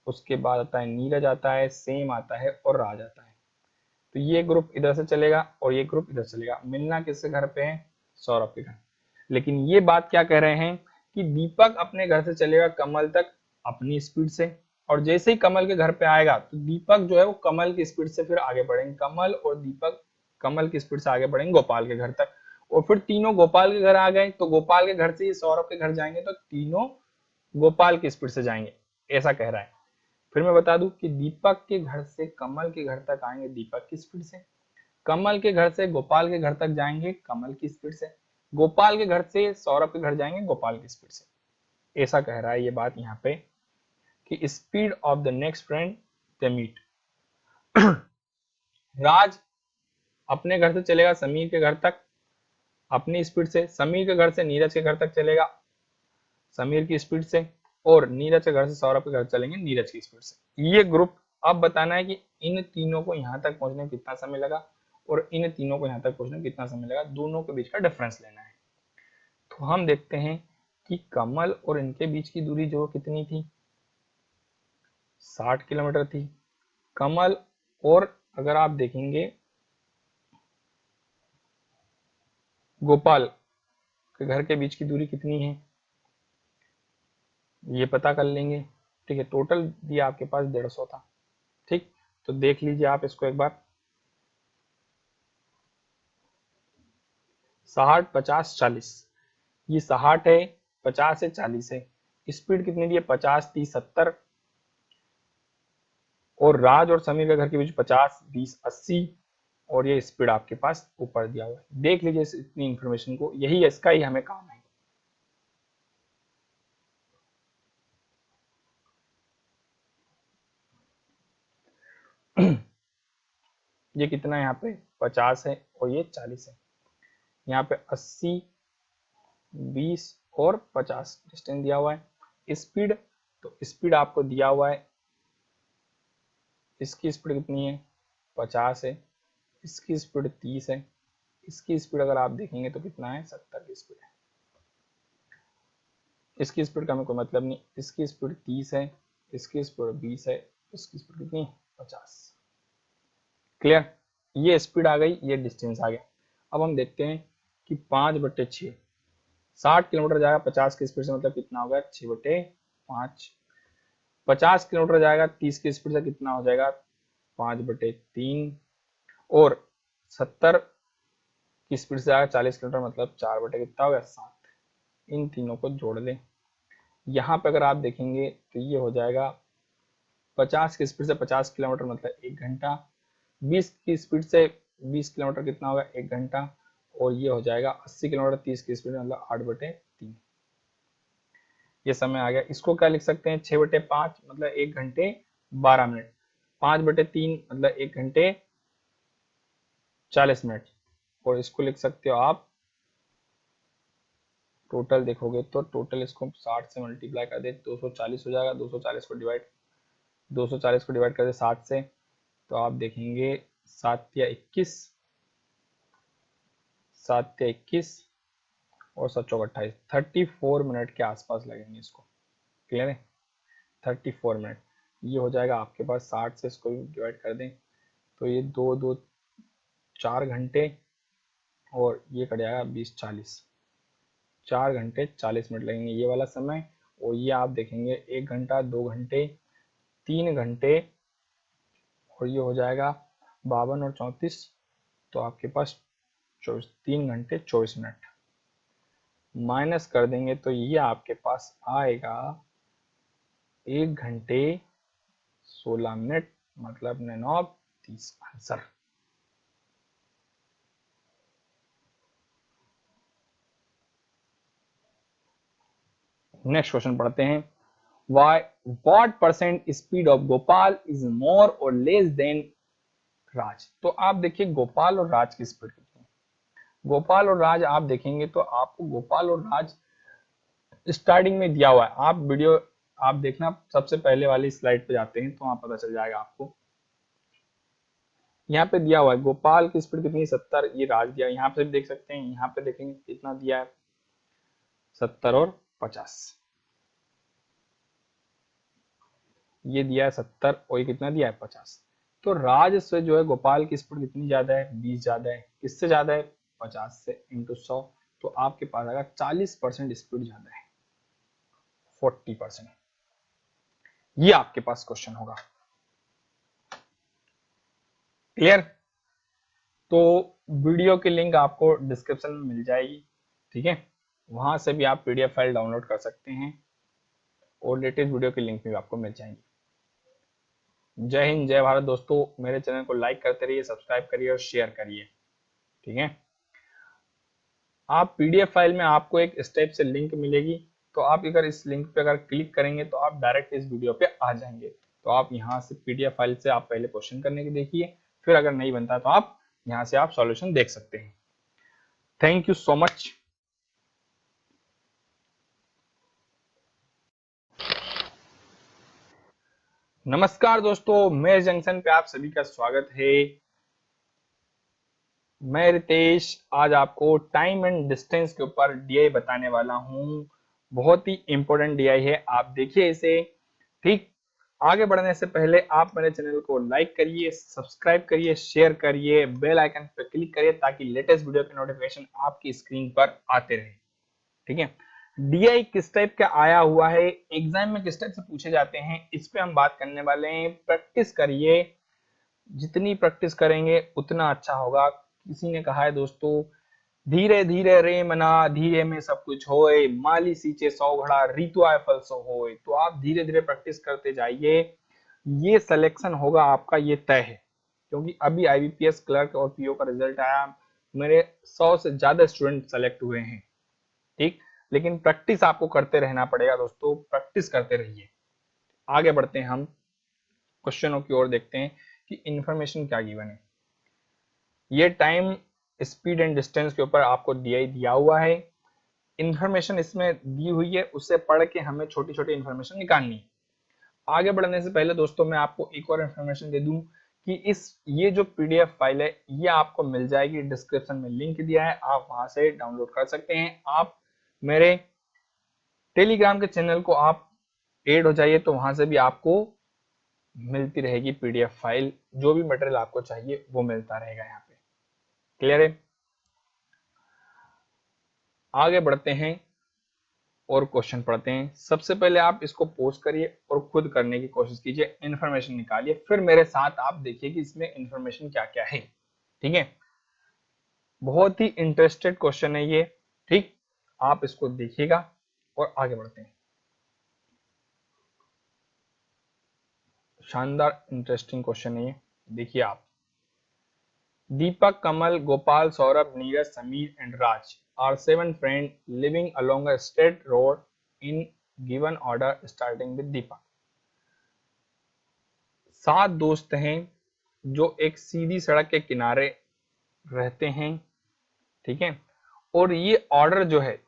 उसके बाद आता है नीरज आता है, सेम आता है और राज आता है। तो ये ग्रुप इधर से चलेगा और ये ग्रुप इधर चलेगा। मिलना किसके घर पे है? सौरभ के घर। लेकिन ये बात क्या कह रहे हैं कि दीपक अपने घर से चलेगा कमल तक अपनी स्पीड से, और जैसे ही कमल के घर पे आएगा तो दीपक जो है वो कमल की स्पीड से फिर आगे बढ़ेंगे। कमल और दीपक कमल की स्पीड से आगे बढ़ेंगे गोपाल के घर तक, और फिर तीनों गोपाल के घर आ गए तो गोपाल के घर से ये सौरभ के घर जाएंगे तो तीनों गोपाल की स्पीड से जाएंगे, ऐसा कह रहा है। फिर मैं बता दूं कि दीपक के घर से कमल के घर तक आएंगे दीपक की स्पीड से, कमल के घर से गोपाल के घर तक जाएंगे कमल की स्पीड से, गोपाल के घर से सौरभ के घर जाएंगे गोपाल की स्पीड से, ऐसा कह रहा है ये बात यहाँ पे कि speed of the next friend they meet. Raj अपने घर से चलेगा समीर के घर तक अपनी स्पीड से, समीर के घर से नीरज के घर तक चलेगा समीर की स्पीड से, और नीरज के घर से सौरभ के घर चलेंगे नीरज की स्पीड से। ये ग्रुप, अब बताना है कि इन तीनों को यहाँ तक पहुंचने में कितना समय लगा और इन तीनों को यहाँ तक पहुंचने में कितना समय लगा, दोनों के बीच का डिफरेंस लेना है। तो हम देखते हैं कि कमल और इनके बीच की दूरी जो कितनी थी, 60 किलोमीटर थी। कमल और अगर आप देखेंगे गोपाल के घर के बीच की दूरी कितनी है ये पता कर लेंगे। ठीक है, टोटल दिया आपके पास 150 था। ठीक, तो देख लीजिए आप इसको एक बार, 60, 50, 40, ये 60 है, 50 है, 40 है। स्पीड कितनी दी है? 50, 30, 70। और राज और समीर के घर के बीच 50, 20, 80, और ये स्पीड आपके पास ऊपर दिया हुआ है। देख लीजिए इतनी इंफॉर्मेशन को, यही इसका ही हमें काम है। ये कितना है यहाँ पे? 50 है और ये 40 है। यहाँ पे 80, 20 और 50 डिस्टेंस दिया हुआ है। स्पीड, तो स्पीड आपको दिया हुआ है, इसकी स्पीड कितनी है 50 है, इसकी स्पीड 30 है, इसकी स्पीड अगर आप देखेंगे तो कितना है 70 की स्पीड है। इसकी स्पीड का हमें कोई मतलब नहीं, इसकी स्पीड 30 है, इसकी स्पीड 20 है, इसकी स्पीड कितनी है 50। क्लियर, ये स्पीड आ गई, ये डिस्टेंस आ गया। अब हम देखते हैं कि 5/6 60 किलोमीटर जाएगा 50 की स्पीड से, मतलब कितना होगा 6/5। 50 किलोमीटर जाएगा 30 की स्पीड से, कितना हो जाएगा 5/3। और 70 की स्पीड से जाएगा 40 किलोमीटर, मतलब 4 कितना हो गया 7। इन तीनों को जोड़ लें। यहाँ पे अगर आप देखेंगे तो ये हो जाएगा 50 की स्पीड से 50 किलोमीटर मतलब 1 घंटा, 20 की स्पीड से 20 किलोमीटर कितना होगा 1 घंटा, और ये हो जाएगा 80 किलोमीटर 30 की स्पीड मतलब 8/3। ये समय आ गया। इसको क्या लिख सकते हैं 6/5 मतलब 1 घंटे 12 मिनट, 5/3 मतलब 1 घंटे 40 मिनट, और इसको लिख सकते हो आप, टोटल देखोगे तो टोटल इसको 60 से मल्टीप्लाई कर दे 240 हो जाएगा, 240 को डिवाइड कर दे 60 से, तो आप देखेंगे 7 या 21, 7 या 21 और 7 28, 34 मिनट के आसपास लगेंगे इसको। क्लियर है, 34 मिनट। ये हो जाएगा आपके पास 60 से इसको डिवाइड कर दें तो ये 2 4 घंटे, और ये कट जाएगा 20 40, 4 घंटे 40 मिनट लगेंगे ये वाला समय। और ये आप देखेंगे 1 घंटा 2 घंटे 3 घंटे, और ये हो जाएगा 52 और 34, तो आपके पास 24, 3 घंटे 24 मिनट माइनस कर देंगे तो ये आपके पास आएगा 1 घंटे 16 मिनट मतलब 9:30 आंसर। नेक्स्ट क्वेश्चन पढ़ते हैं। What percent speed of Gopal is more और लेस देन राज। तो आप देखिए गोपाल और राज की स्पीड कितनी है। गोपाल और राज आप देखेंगे तो आपको गोपाल और राज स्टार्टिंग में दिया हुआ है, आप वीडियो आप देखना सबसे पहले वाली स्लाइड पे जाते हैं तो वहां पता चल जाएगा आपको। यहाँ पे दिया हुआ है गोपाल की स्पीड कितनी 70, ये राज दिया, यहाँ पे देख सकते हैं, यहाँ पे देखेंगे कितना दिया है 70 और 50, ये दिया है 70 और ये कितना दिया है 50। तो राज से जो है गोपाल की स्पीड कितनी ज्यादा है 20 ज्यादा है, किससे ज्यादा है 50 से इंटू 100, तो आपके पास आएगा 40% स्पीड ज्यादा है, 40%। ये आपके पास क्वेश्चन होगा। क्लियर, तो वीडियो की लिंक आपको डिस्क्रिप्शन में मिल जाएगी, ठीक है, वहां से भी आप पीडीएफ फाइल डाउनलोड कर सकते हैं और लेटेस्ट वीडियो की लिंक भी आपको मिल जाएंगी। जय हिंद जय भारत दोस्तों, मेरे चैनल को लाइक करते रहिए, सब्सक्राइब करिए और शेयर करिए, ठीक है। आप पीडीएफ फाइल में आपको एक स्टेप से लिंक मिलेगी, तो आप अगर इस लिंक पे अगर क्लिक करेंगे तो आप डायरेक्ट इस वीडियो पे आ जाएंगे। तो आप यहाँ से पीडीएफ फाइल से आप पहले क्वेश्चन करने की देखिए, फिर अगर नहीं बनता तो आप यहाँ से आप सॉल्यूशन देख सकते हैं। Thank you so much. नमस्कार दोस्तों, मैं जंक्शन पे आप सभी का स्वागत है। मैं रितेश आज आपको टाइम एंड डिस्टेंस के ऊपर डीआई बताने वाला हूं। बहुत ही इंपॉर्टेंट डीआई है, आप देखिए इसे। ठीक, आगे बढ़ने से पहले आप मेरे चैनल को लाइक करिए, सब्सक्राइब करिए, शेयर करिए, बेल आइकन पर क्लिक करिए ताकि लेटेस्ट वीडियो के नोटिफिकेशन आपकी स्क्रीन पर आते रहे, ठीक है। डीआई किस टाइप का आया हुआ है, एग्जाम में किस टाइप से पूछे जाते हैं, इस पे हम बात करने वाले हैं। प्रैक्टिस करिए, जितनी प्रैक्टिस करेंगे उतना अच्छा होगा। किसी ने कहा है दोस्तों, धीरे धीरे रे मना धीरे में सब कुछ होए, माली सींचे 100 घड़ा ऋतु आए फल सो होए। तो आप धीरे धीरे प्रैक्टिस करते जाइए, ये सिलेक्शन होगा आपका, ये तय है। क्योंकि अभी आईबीपीएस क्लर्क और पीओ का रिजल्ट आया, मेरे 100 से ज्यादा स्टूडेंट सेलेक्ट हुए हैं, ठीक। लेकिन प्रैक्टिस आपको करते रहना पड़ेगा दोस्तों, प्रैक्टिस करते रहिए। आगे बढ़ते हैं, हम क्वेश्चनों की ओर देखते हैं कि इंफॉर्मेशन क्या गिवन है। ये टाइम स्पीड एंड डिस्टेंस के ऊपर आपको दिया हुआ है, इंफॉर्मेशन इसमें दी हुई है, उससे पढ़ के हमें छोटी छोटी इंफॉर्मेशन निकालनी है। आगे बढ़ने से पहले दोस्तों मैं आपको एक और इंफॉर्मेशन दे दूं कि ये जो पीडीएफ फाइल है ये आपको मिल जाएगी, डिस्क्रिप्शन में लिंक दिया है, आप वहां से डाउनलोड कर सकते हैं। आप मेरे टेलीग्राम के चैनल को आप ऐड हो जाइए तो वहां से भी आपको मिलती रहेगी पीडीएफ फाइल, जो भी मटेरियल आपको चाहिए वो मिलता रहेगा यहाँ पे। क्लियर है? आगे बढ़ते हैं और क्वेश्चन पढ़ते हैं। सबसे पहले आप इसको पोस्ट करिए और खुद करने की कोशिश कीजिए, इंफॉर्मेशन निकालिए, फिर मेरे साथ आप देखिए कि इसमें इंफॉर्मेशन क्या क्या है। ठीक है, बहुत ही इंटरेस्टेड क्वेश्चन है ये। ठीक, आप इसको देखिएगा और आगे बढ़ते हैं। शानदार इंटरेस्टिंग क्वेश्चन है ये, देखिए आप। Deepak, Kamal, Gopal, Saurabh, Neeraj, Sameer and Raj are 7 friends living along a straight road in given order starting with Deepak. 7 दोस्त हैं जो एक सीधी सड़क के किनारे रहते हैं, ठीक है। और ये ऑर्डर जो है,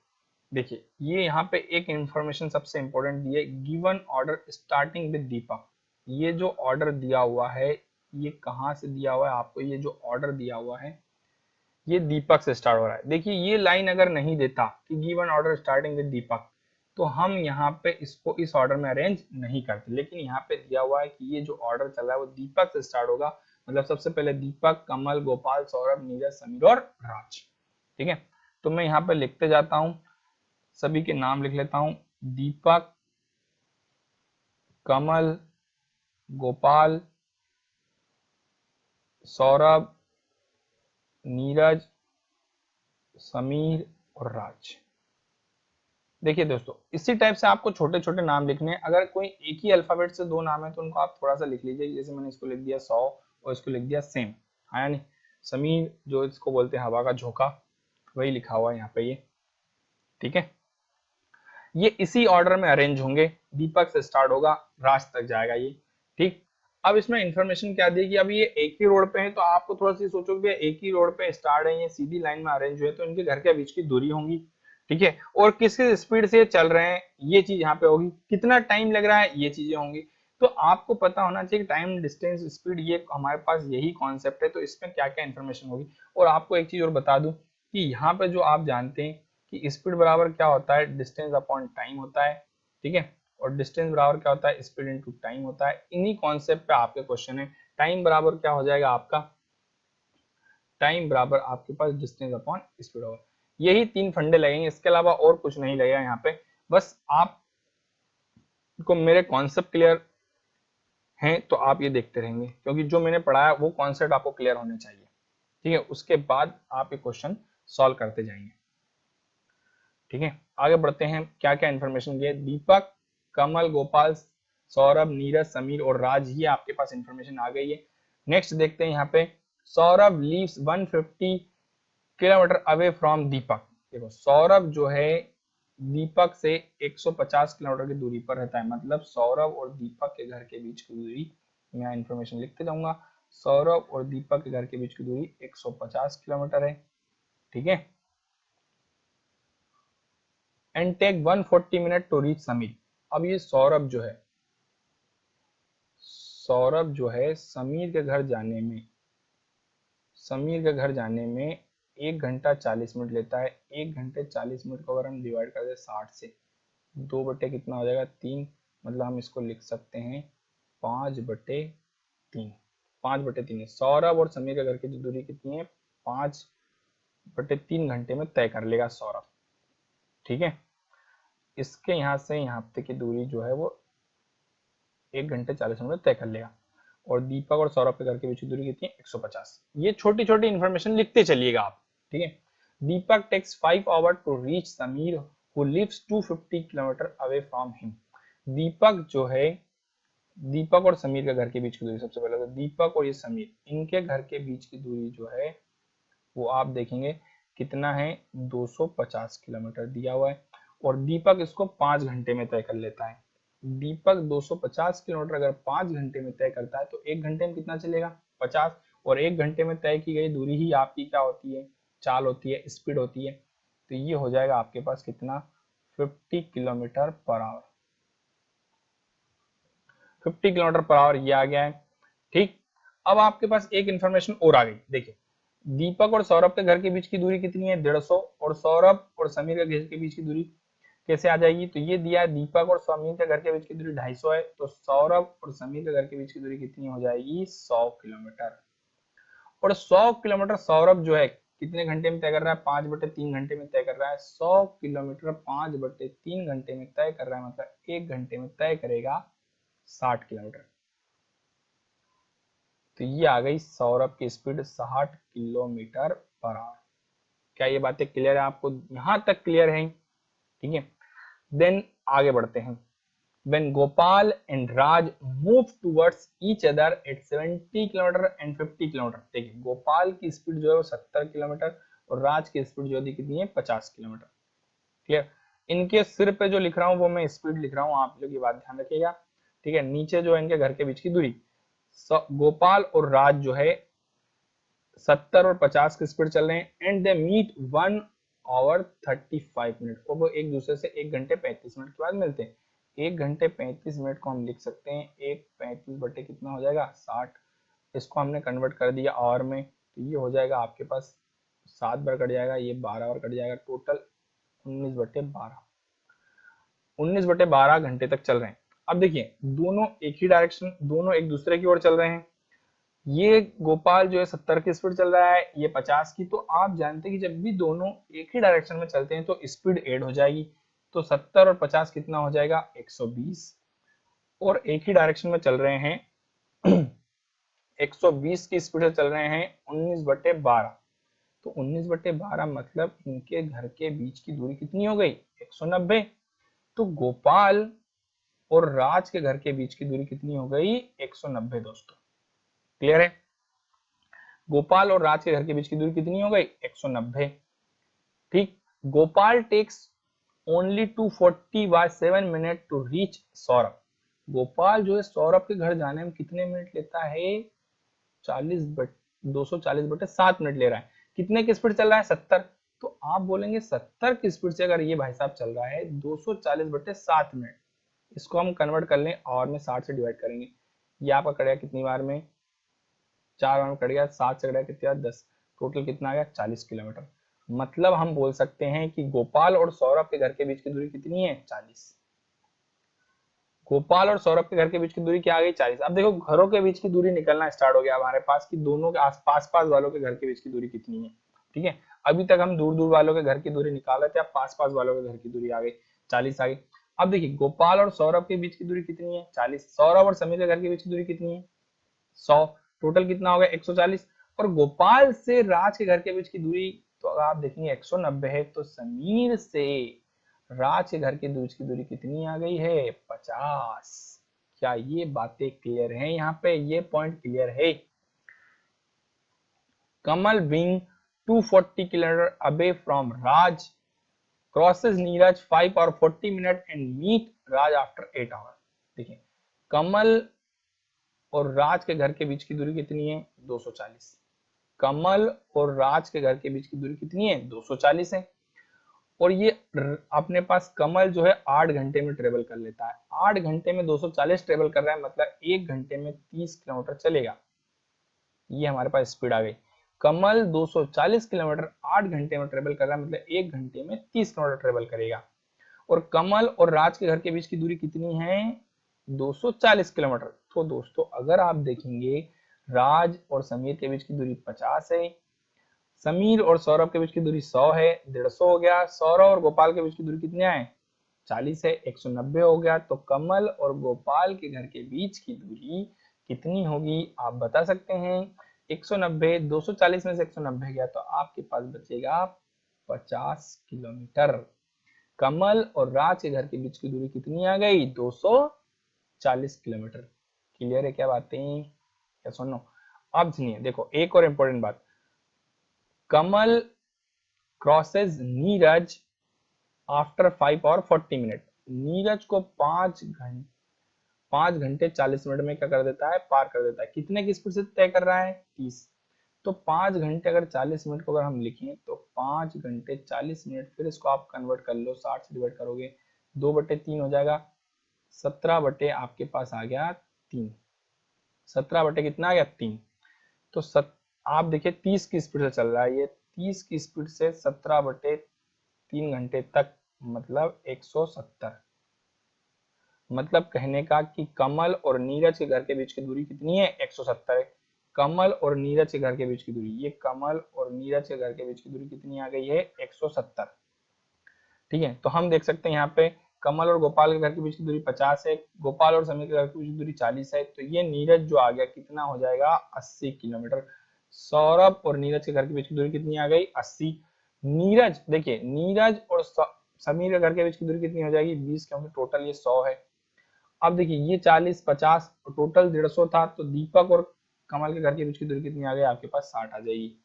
देखिए ये यहाँ पे एक इंफॉर्मेशन सबसे इंपॉर्टेंट दी है, गिवन ऑर्डर स्टार्टिंग विद दीपक। ये जो ऑर्डर दिया हुआ है ये कहाँ से दिया हुआ है आपको, ये जो ऑर्डर दिया हुआ है ये दीपक से स्टार्ट हो रहा है। देखिए ये लाइन अगर नहीं देता कि गिवन ऑर्डर स्टार्टिंग विद दीपक, तो हम यहाँ पे इसको इस ऑर्डर में अरेंज नहीं करते, लेकिन यहाँ पे दिया हुआ है कि ये जो ऑर्डर चल रहा है वो दीपक से स्टार्ट होगा। मतलब सबसे पहले दीपक, कमल, गोपाल, सौरभ, नीरज, समीर और राज। ठीक है, तो मैं यहाँ पे लिखते जाता हूँ, सभी के नाम लिख लेता हूँ। दीपक, कमल, गोपाल, सौरभ, नीरज, समीर और राज। देखिए दोस्तों, इसी टाइप से आपको छोटे छोटे नाम लिखने हैं। अगर कोई एक ही अल्फाबेट से 2 नाम है तो उनको आप थोड़ा सा लिख लीजिए, जैसे मैंने इसको लिख दिया 100 और इसको लिख दिया सेम, है यानी समीर जो इसको बोलते हैं हवा का झोंका, वही लिखा हुआ है यहाँ पे ये। ठीक है, ये इसी ऑर्डर में अरेंज होंगे, दीपक से स्टार्ट होगा, राज तक जाएगा ये। ठीक, अब इसमें इंफॉर्मेशन क्या दी कि अब ये एक ही रोड पे है, तो आपको थोड़ा सा सोचोगे एक ही रोड पे स्टार्ट है, ये सीधी लाइन में अरेंज हुए, तो इनके घर के बीच की दूरी होंगी। ठीक है, और किस किस स्पीड से चल रहे हैं ये चीज यहाँ पे होगी, कितना टाइम लग रहा है ये चीजें होंगी। तो आपको पता होना चाहिए टाइम, डिस्टेंस, स्पीड, ये हमारे पास यही कॉन्सेप्ट है, तो इसमें क्या क्या इन्फॉर्मेशन होगी। और आपको एक चीज और बता दूं कि यहाँ पे जो आप जानते हैं कि स्पीड बराबर क्या होता है, डिस्टेंस अपॉन टाइम होता है। ठीक है, और डिस्टेंस बराबर क्या होता है, स्पीड इनटू टाइम होता है। इन्हीं कॉन्सेप्ट पे आपके क्वेश्चन है। टाइम बराबर क्या हो जाएगा आपका, टाइम बराबर आपके पास डिस्टेंस अपॉन स्पीड होगा। यही 3 फंडे लगेंगे, इसके अलावा और कुछ नहीं लगेगा यहाँ पे। बस आपको मेरे कॉन्सेप्ट क्लियर हैं तो आप ये देखते रहेंगे, क्योंकि जो मैंने पढ़ाया वो कॉन्सेप्ट आपको क्लियर होने चाहिए। ठीक है, उसके बाद आप ये क्वेश्चन सॉल्व करते जाएंगे। ठीक है, आगे बढ़ते हैं। क्या क्या इन्फॉर्मेशन दिए, दीपक, कमल, गोपाल, सौरभ, नीरज, समीर और राज, ये आपके पास इंफॉर्मेशन आ गई है। नेक्स्ट देखते हैं यहाँ पे, Saurabh leaves 150 kilometre away from Deepak. देखो सौरभ जो है दीपक से 150 किलोमीटर की दूरी पर रहता है, मतलब सौरभ और दीपक के घर के बीच की दूरी, मैं इंफॉर्मेशन लिखते जाऊंगा, सौरभ और दीपक के घर के बीच की दूरी 150 किलोमीटर है। ठीक है, and take 140 minute to reach Sameer. अब ये सौरभ जो है समीर के घर जाने में, समीर के घर जाने में 1 घंटा 40 मिनट लेता है। 1 घंटे 40 मिनट को अगर हम डिवाइड कर दे 60 से, 2 बटे कितना हो जाएगा 3, मतलब हम इसको लिख सकते हैं 5/3। 5/3 है। सौरभ और समीर के घर की दूरी कितनी है, 5/3 घंटे में तय कर लेगा सौरभ। ठीक है, इसके यहाँ से यहाँ तक की दूरी जो है वो 1 घंटे 40 मिनट में तय कर लेगा। और दीपक और सौरभ के घर के बीच की दूरी कितनी है, 150। ये छोटी छोटी इन्फॉर्मेशन लिखते चलिएगा आप। ठीक है, Deepak takes 5 hour to reach Sameer who lives 250 kilometre away from him. Deepak जो है, दीपक और समीर के घर के बीच की दूरी, सबसे पहले तो दीपक और ये समीर, इनके घर के बीच की दूरी जो है वो आप देखेंगे कितना है, 250 किलोमीटर दिया हुआ है। और दीपक इसको 5 घंटे में तय कर लेता है। दीपक 250 किलोमीटर अगर 5 घंटे में तय करता है तो 1 घंटे में कितना चलेगा, 50। और 1 घंटे में तय की गई दूरी ही आपकी क्या होती है, चाल होती है, स्पीड होती है। तो ये हो जाएगा आपके पास कितना, 50 kilometre per hour. 50 kilometre per hour ये आ गया है। ठीक, अब आपके पास एक इंफॉर्मेशन और आ गई। देखिए, दीपक और सौरभ के घर के बीच की दूरी कितनी है, 150, और सौरभ और समीर के घर के बीच की दूरी कैसे आ जाएगी, तो ये दिया है दीपक और समीर के घर के बीच की दूरी 250 है, तो सौरभ और समीर के घर के बीच की दूरी कितनी हो जाएगी, 100 किलोमीटर। और 100 किलोमीटर सौरभ जो है कितने घंटे में तय कर रहा है, 5/3 घंटे में तय कर रहा है। 100 किलोमीटर 5/3 घंटे में तय कर रहा है, मतलब 1 घंटे में तय करेगा 60 किलोमीटर। तो ये आ गई सौरभ की स्पीड 60 किलोमीटर पर आवर। क्या ये बातें क्लियर है आपको, यहां तक क्लियर है? ठीक है, देन आगे बढ़ते हैं। When Gopal and Raj move towards each other at 70 kilometre and 50 kilometre, देखिए गोपाल की स्पीड जो है वो 70 किलोमीटर और राज की स्पीड जो है कितनी है, 50 किलोमीटर। क्लियर? इनके सिर पे जो लिख रहा हूँ वो मैं स्पीड लिख रहा हूँ, आप लोग ये बात ध्यान रखिएगा। ठीक है, नीचे जो है इनके घर के बीच की दूरी, गोपाल और राज जो है 70 और 50 की स्पीड चल रहे हैं, and they meet 1 hour 35 minute, और वो एक दूसरे से 1 घंटे 35 मिनट के बाद मिलते हैं। 1 घंटे 35 मिनट को हम लिख सकते हैं, 1/35 बटे कितना हो जाएगा, 60। इसको हमने कन्वर्ट कर दिया आवर में, तो ये हो जाएगा आपके पास 7 बार कट जाएगा, ये 12 बार कट जाएगा, टोटल 19/12। 19/12 घंटे तक चल रहे हैं। अब देखिए दोनों एक ही डायरेक्शन, दोनों एक दूसरे की ओर चल रहे हैं। ये गोपाल जो है 70 की स्पीड चल रहा है, ये 50 की। तो आप जानते हैं कि जब भी दोनों एक ही डायरेक्शन में चलते हैं तो स्पीड ऐड हो जाएगी। तो 70 और 50 कितना हो जाएगा, 120। और एक ही डायरेक्शन में चल रहे हैं 120 की स्पीड से चल रहे हैं 19/12। तो 19/12 मतलब इनके घर के बीच की दूरी कितनी हो गई, 190। तो गोपाल और राज के घर के बीच की दूरी कितनी हो गई, 190 दोस्तों। क्लियर है? गोपाल और राज के घर के बीच की दूरी कितनी हो गई, 190। ठीक, Gopal takes only 240/7 minute to reach Saurabh. Gopal जो है सौरभ के घर जाने में कितने मिनट लेता है, 240/7 मिनट ले रहा है। कितने की स्पीड चल रहा है, 70। तो आप बोलेंगे 70 की स्पीड से अगर ये भाई साहब चल रहा है 240/7 मिनट, इसको हम कन्वर्ट कर लें और में 60 से डिवाइड करेंगे, ये आपका करेगा कितनी बार में, 4 बार में कट गया, 7 से कटा कितना, 10, टोटल कितना आ गया, 40 किलोमीटर। मतलब हम बोल सकते हैं कि गोपाल और सौरभ के घर के बीच की दूरी कितनी है, 40। गोपाल और सौरभ के घर के बीच की दूरी क्या आ गई, 40। अब देखो घरों के बीच की दूरी निकलना स्टार्ट हो गया हमारे पास कि दोनों के आस पास वालों के घर के बीच की दूरी कितनी है। ठीक है, अभी तक हम दूर दूर वालों के घर की दूरी निकाल रहे थे, अब पास पास वालों के घर की दूरी आ गई, 40 आ गई। अब देखिए गोपाल और सौरभ के बीच की दूरी कितनी है, 40। सौरभ और समीर के घर के बीच की दूरी कितनी है, 100। टोटल कितना हो गया, 140। और गोपाल से राज के घर के बीच की दूरी तो अगर आप देखेंगे 190 है, तो समीर से राज के घर के बीच की दूरी कितनी आ गई है, 50। क्या ये बातें क्लियर हैं, यहाँ पे ये पॉइंट क्लियर है? कमल being 240 kilometer away from Raj crosses Neeraj 5 hour 40 minute and meet Raj after 8 hour। देखिए कमल और राज के घर के बीच की दूरी कितनी है, 240। कमल और राज के घर के बीच की दूरी कितनी है, 240 है। और ये अपने पास कमल जो है 8 घंटे में ट्रेवल कर लेता है, 8 घंटे में 240 ट्रेवल कर रहा है, मतलब 1 घंटे में 30 किलोमीटर चलेगा। ये हमारे पास स्पीड आ गई। कमल 240 किलोमीटर 8 घंटे में ट्रेवल कर रहा है, मतलब 1 घंटे में 30 किलोमीटर ट्रेवल करेगा। और कमल और राज के घर के बीच की दूरी कितनी है, 240 किलोमीटर। तो दोस्तों अगर आप देखेंगे राज और समीर के बीच की दूरी 50 है, समीर और सौरभ के बीच की दूरी 100 है, 150 हो गया। सौरभ और गोपाल के बीच की दूरी कितनी है, 40 है, 190 हो गया। तो कमल और गोपाल के घर के बीच की दूरी कितनी होगी, आप बता सकते हैं, 190। 240 में से 190 गया तो आपके पास बचेगा 50 किलोमीटर। कमल और राज के घर के बीच की दूरी कितनी आ गई, 240 किलोमीटर। क्लियर है क्या बातें, क्या सुनो? अब सुनिए, देखो एक और इंपॉर्टेंट बात, कमल क्रॉसेज नीरज आफ्टर 5 और 40 मिनट। नीरज को 5 घंटे 40 मिनट में क्या कर देता है, पार कर देता है। कितने की स्पीड से तय कर रहा है, 30। तो 5 घंटे अगर 40 मिनट को अगर हम लिखें तो 5 घंटे 40 मिनट, फिर इसको आप कन्वर्ट कर लो, 60 से डिवाइड करोगे 2/3 हो जाएगा, 17 बटे आपके पास आ गया 3, 17 बटे कितना आ गया 3। तो आप देखिए 30 की स्पीड से चल रहा है ये, 30 की स्पीड से 17/3 घंटे तक, मतलब 170। मतलब कहने का कि कमल और नीरज के घर के बीच की दूरी कितनी है, 170 है। कमल और नीरज के घर के बीच की दूरी, ये कमल और नीरज के घर के बीच की दूरी कितनी आ गई है, 170। ठीक है, तो हम देख सकते हैं यहाँ पे कमल और गोपाल के घर के बीच की दूरी 50 है, गोपाल और समीर के घर के बीच की दूरी 40 है, तो ये नीरज जो आ गया कितना हो जाएगा, 80 किलोमीटर। सौरभ और नीरज के घर के बीच की दूरी कितनी आ गई, 80। नीरज देखिए, नीरज और समीर के घर के बीच की दूरी कितनी हो जाएगी, 20, क्योंकि टोटल ये 100 है। अब देखिए ये 40 50 टोटल 150 था, तो दीपक और कमल के घर के बीच की दूरी कितनी आ गई, आपके पास 60 आ जाएगी।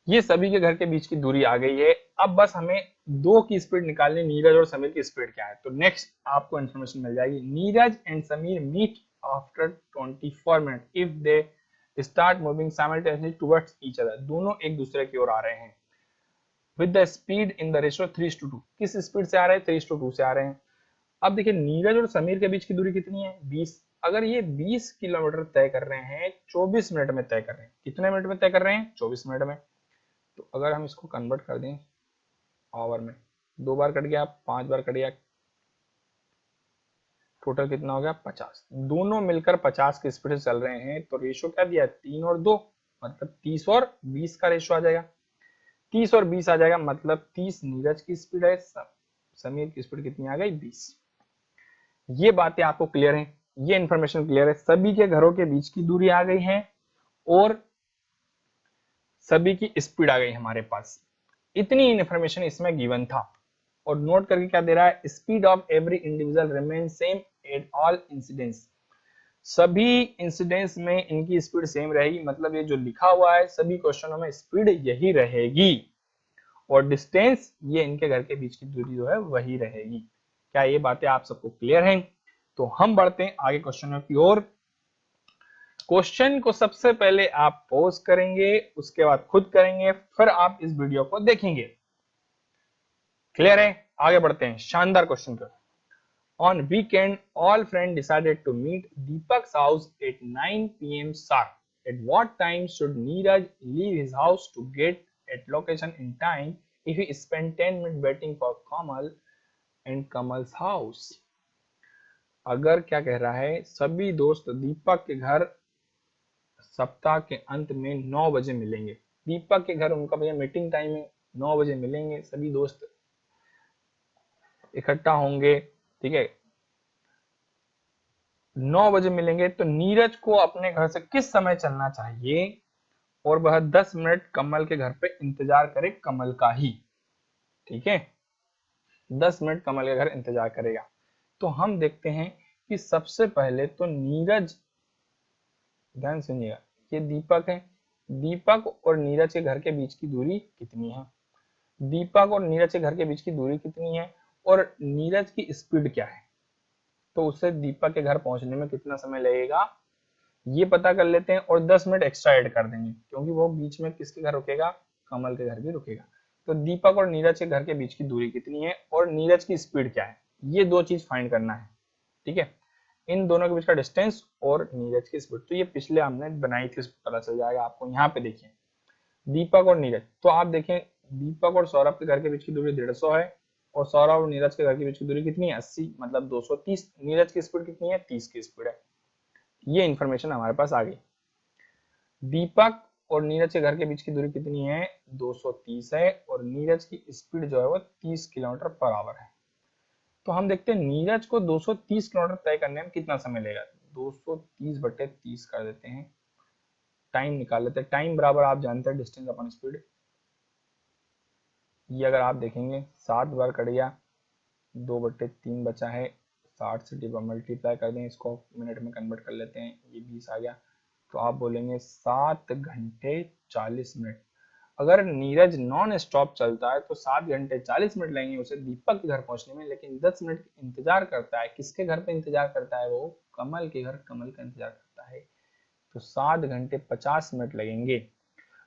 ये सभी के घर के बीच की दूरी आ गई है। अब बस हमें दो की स्पीड निकालनी, नीरज और समीर की स्पीड क्या है। तो नेक्स्ट आपको इन्फॉर्मेशन मिल जाएगी, Neeraj and Sameer meet after 24 minute if they start moving simultaneously towards each other. दोनों एक दूसरे की ओर आ रहे हैं with the speed in the ratio 3:2। किस स्पीड से आ रहे हैं, 3:2 से आ रहे हैं। अब देखिए नीरज और समीर के बीच की दूरी कितनी है, 20। अगर ये 20 किलोमीटर तय कर रहे हैं 24 मिनट में तय कर रहे हैं, कितने मिनट में तय कर रहे हैं, 24 मिनट में। तो अगर हम इसको कन्वर्ट कर दें आवर में, 2 बार कट गया, 5 बार कट गया, टोटल कितना हो गया, 50। दोनों मिलकर 50 की स्पीड से चल रहे हैं, तो रेशो क्या दिया है, 3 और 2, मतलब 30 और 20 का रेशो आ जाएगा। 30 और 20 आ जाएगा, मतलब 30 नीरज की स्पीड है, समीर की स्पीड कितनी आ गई, 20। ये बातें आपको क्लियर है, ये इंफॉर्मेशन क्लियर है, सभी के घरों के बीच की दूरी आ गई है और सभी की स्पीड आ गई हमारे पास। इतनी इंफॉर्मेशन इसमें गिवन था। और नोट करके क्या दे रहा है, speed of every individual remain same at all incidents. सभी इंसिडेंट्स में इनकी स्पीड सेम रहेगी, मतलब ये जो लिखा हुआ है सभी क्वेश्चनों में स्पीड यही रहेगी, और डिस्टेंस ये इनके घर के बीच की दूरी जो है वही रहेगी। क्या ये बातें आप सबको क्लियर हैं? तो हम बढ़ते हैं आगे क्वेश्चनों की ओर। क्वेश्चन को सबसे पहले आप पॉज करेंगे, उसके बाद खुद करेंगे, फिर आप इस वीडियो को देखेंगे। क्लियर है? आगे बढ़ते हैं शानदार क्वेश्चन पर। On weekend, all friends decided to meet Deepak's house at 9 p.m. sharp. At what time should Neeraj leave his house to get at location in time if he spent 10 minutes waiting for Kamal and Kamal's house? अगर क्या कह रहा है, सभी दोस्त दीपक के घर सप्ताह के अंत में 9 बजे मिलेंगे। दीपक के घर उनका भैया मीटिंग टाइम है, 9 बजे मिलेंगे, सभी दोस्त इकट्ठा होंगे। ठीक है, 9 बजे मिलेंगे, तो नीरज को अपने घर से किस समय चलना चाहिए और वह 10 मिनट कमल के घर पे इंतजार करे, कमल का ही। ठीक है, 10 मिनट कमल के घर इंतजार करेगा। तो हम देखते हैं कि सबसे पहले तो नीरज, ध्यान सुनिएगा, ये दीपक है, दीपक और नीरज के घर के बीच की दूरी कितनी है, दीपक और नीरज के घर के बीच की दूरी कितनी है और नीरज की स्पीड क्या है, तो उससे दीपक के घर पहुंचने में कितना समय लगेगा ये पता कर लेते हैं, और 10 मिनट एक्स्ट्रा ऐड कर देंगे क्योंकि वो बीच में किसके घर रुकेगा, कमल के घर भी रुकेगा। तो दीपक और नीरज के घर के बीच की दूरी कितनी है और नीरज की स्पीड क्या है, ये दो चीज फाइंड करना है। ठीक है, इन दोनों के बीच का डिस्टेंस और नीरज की स्पीड, तो ये पिछले हमने बनाई थी, पता चल जाएगा आपको। यहाँ पे देखिए दीपक और नीरज, तो आप देखें दीपक और सौरभ के घर के बीच की दूरी 150 है और सौरभ और नीरज के घर के बीच की दूरी कितनी है, 80, मतलब 230। नीरज की स्पीड कितनी है, 30 की स्पीड है। ये इंफॉर्मेशन हमारे पास आ गई। दीपक और नीरज के घर के बीच की दूरी कितनी है, 230 है, और नीरज की स्पीड जो है वो 30 किलोमीटर पर आवर है। तो हम देखते हैं नीरज को 230 किलोमीटर तय करने में कितना समय लगेगा। 230/30 कर देते हैं, टाइम निकाल लेते हैं। टाइम बराबर आप जानते हैं डिस्टेंस अपॉन स्पीड। ये अगर आप देखेंगे 7 बार कट गया, 2/3 बचा है, 60 से मल्टीप्लाई कर दें, इसको मिनट में कन्वर्ट कर लेते हैं, ये 20 आ गया। तो आप बोलेंगे 7 घंटे 40 मिनट। अगर नीरज नॉन स्टॉप चलता है तो 7 घंटे 40 मिनट लगेंगे उसे दीपक के घर पहुंचने में, लेकिन 10 मिनट इंतजार करता है, किसके घर पे इंतजार करता है वो, कमल के घर, कमल का इंतजार करता है। तो 7 घंटे 50 मिनट लगेंगे।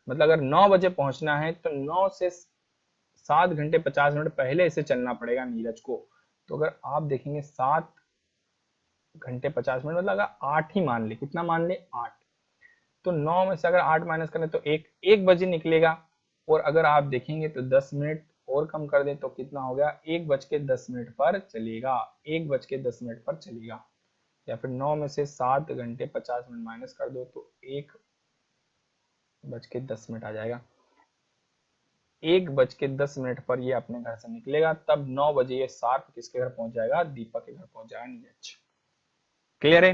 मतलब अगर 9 बजे पहुंचना है तो 9 से 7 घंटे 50 मिनट पहले इसे चलना पड़ेगा नीरज को। तो अगर आप देखेंगे 7 घंटे 50 मिनट मतलब अगर 8 ही मान ले, कितना मान ले 8, तो 9 में से अगर 8 माइनस करें तो 1 बजे निकलेगा। और अगर आप देखेंगे तो 10 मिनट और कम कर दें तो कितना हो गया, 1:10 पर चलेगा, 1:10 पर चलेगा। या फिर 9 में से 7 घंटे 50 मिनट माइनस कर दो तो 1:10 आ जाएगा। 1:10 पर ये अपने घर से निकलेगा, तब 9 बजे ये शार्प किसके घर पहुंच जाएगा, दीपक के घर पहुंच जाएगा नीरज। क्लियर है।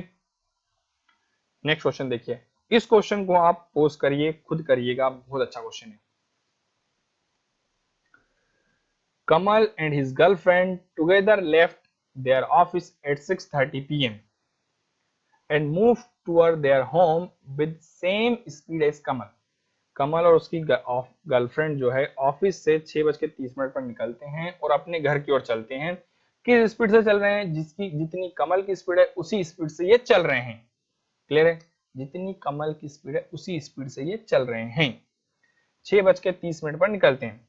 नेक्स्ट क्वेश्चन देखिए, इस क्वेश्चन को आप पोस्ट करिए, खुद करिएगा, बहुत अच्छा क्वेश्चन है। Kamal and his girlfriend together left their office at 6:30 PM and move toward their home with same speed as Kamal. Kamal और उसकी गर्लफ्रेंड जो है ऑफिस से 6:30 पर निकलते हैं और अपने घर की ओर चलते हैं। किस स्पीड से चल रहे हैं, जिसकी जितनी कमल की स्पीड है उसी स्पीड से ये चल रहे हैं। क्लियर है, जितनी कमल की स्पीड है उसी स्पीड से ये चल रहे हैं। 6:30 पर निकलते हैं।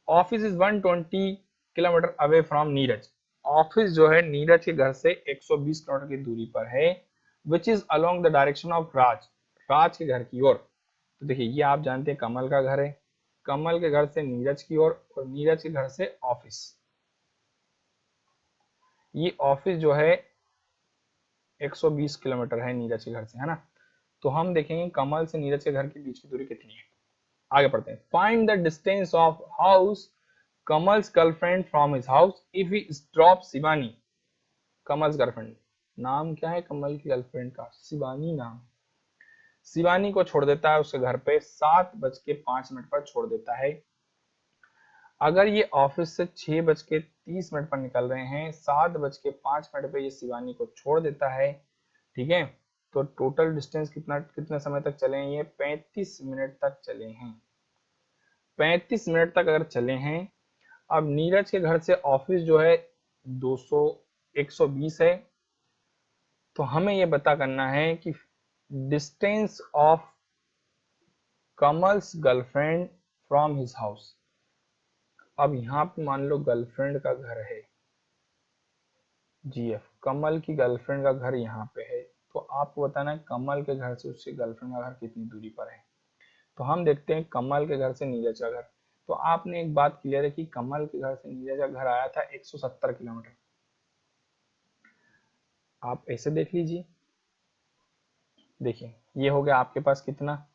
Office is 120 kilometre away from Neeraj. Office जो है नीरज के घर से 120 किलोमीटर की दूरी पर है। Which is along the direction of Raj, Raj के घर की ओर। तो देखिए ये आप जानते हैं कमल का घर है, कमल के घर से नीरज की ओर और नीरज के घर से ऑफिस। ये ऑफिस जो है 120 किलोमीटर है नीरज के घर से, है ना। तो हम देखेंगे कमल से नीरज के घर के बीच की दूरी कितनी है। आगे पढ़ते हैं। Find the distance of house Kamal's girlfriend from his house if he drop Shivani. Kamal's girlfriend, नाम क्या है कमल की गर्लफ्रेंड का, शिवानी नाम। शिवानी को छोड़ देता है उसके घर पे 7:05 पर छोड़ देता है। अगर ये ऑफिस से 6:30 पर निकल रहे हैं, 7:05 पे ये शिवानी को छोड़ देता है, ठीक है। तो टोटल डिस्टेंस कितने समय तक चले हैं, ये 35 मिनट तक चले हैं। 35 मिनट तक अगर चले हैं। अब नीरज के घर से ऑफिस जो है 120 है। तो हमें ये पता करना है कि distance of Kamal's girlfriend from his house. अब यहाँ पे मान लो गर्लफ्रेंड का घर है GF, कमल की गर्लफ्रेंड का घर यहाँ पे है। तो आपको बताना है कमल के घर से उसके गर्लफ्रेंड का घर कितनी दूरी पर है। तो हम देखते हैं कमल के घर से नीरज का घर। तो आपने एक बात क्लियर है कि कमल के घर से नीरज का घर आया था 170 किलोमीटर। आप ऐसे देख लीजिए, देखिए ये हो गया आपके पास कितना,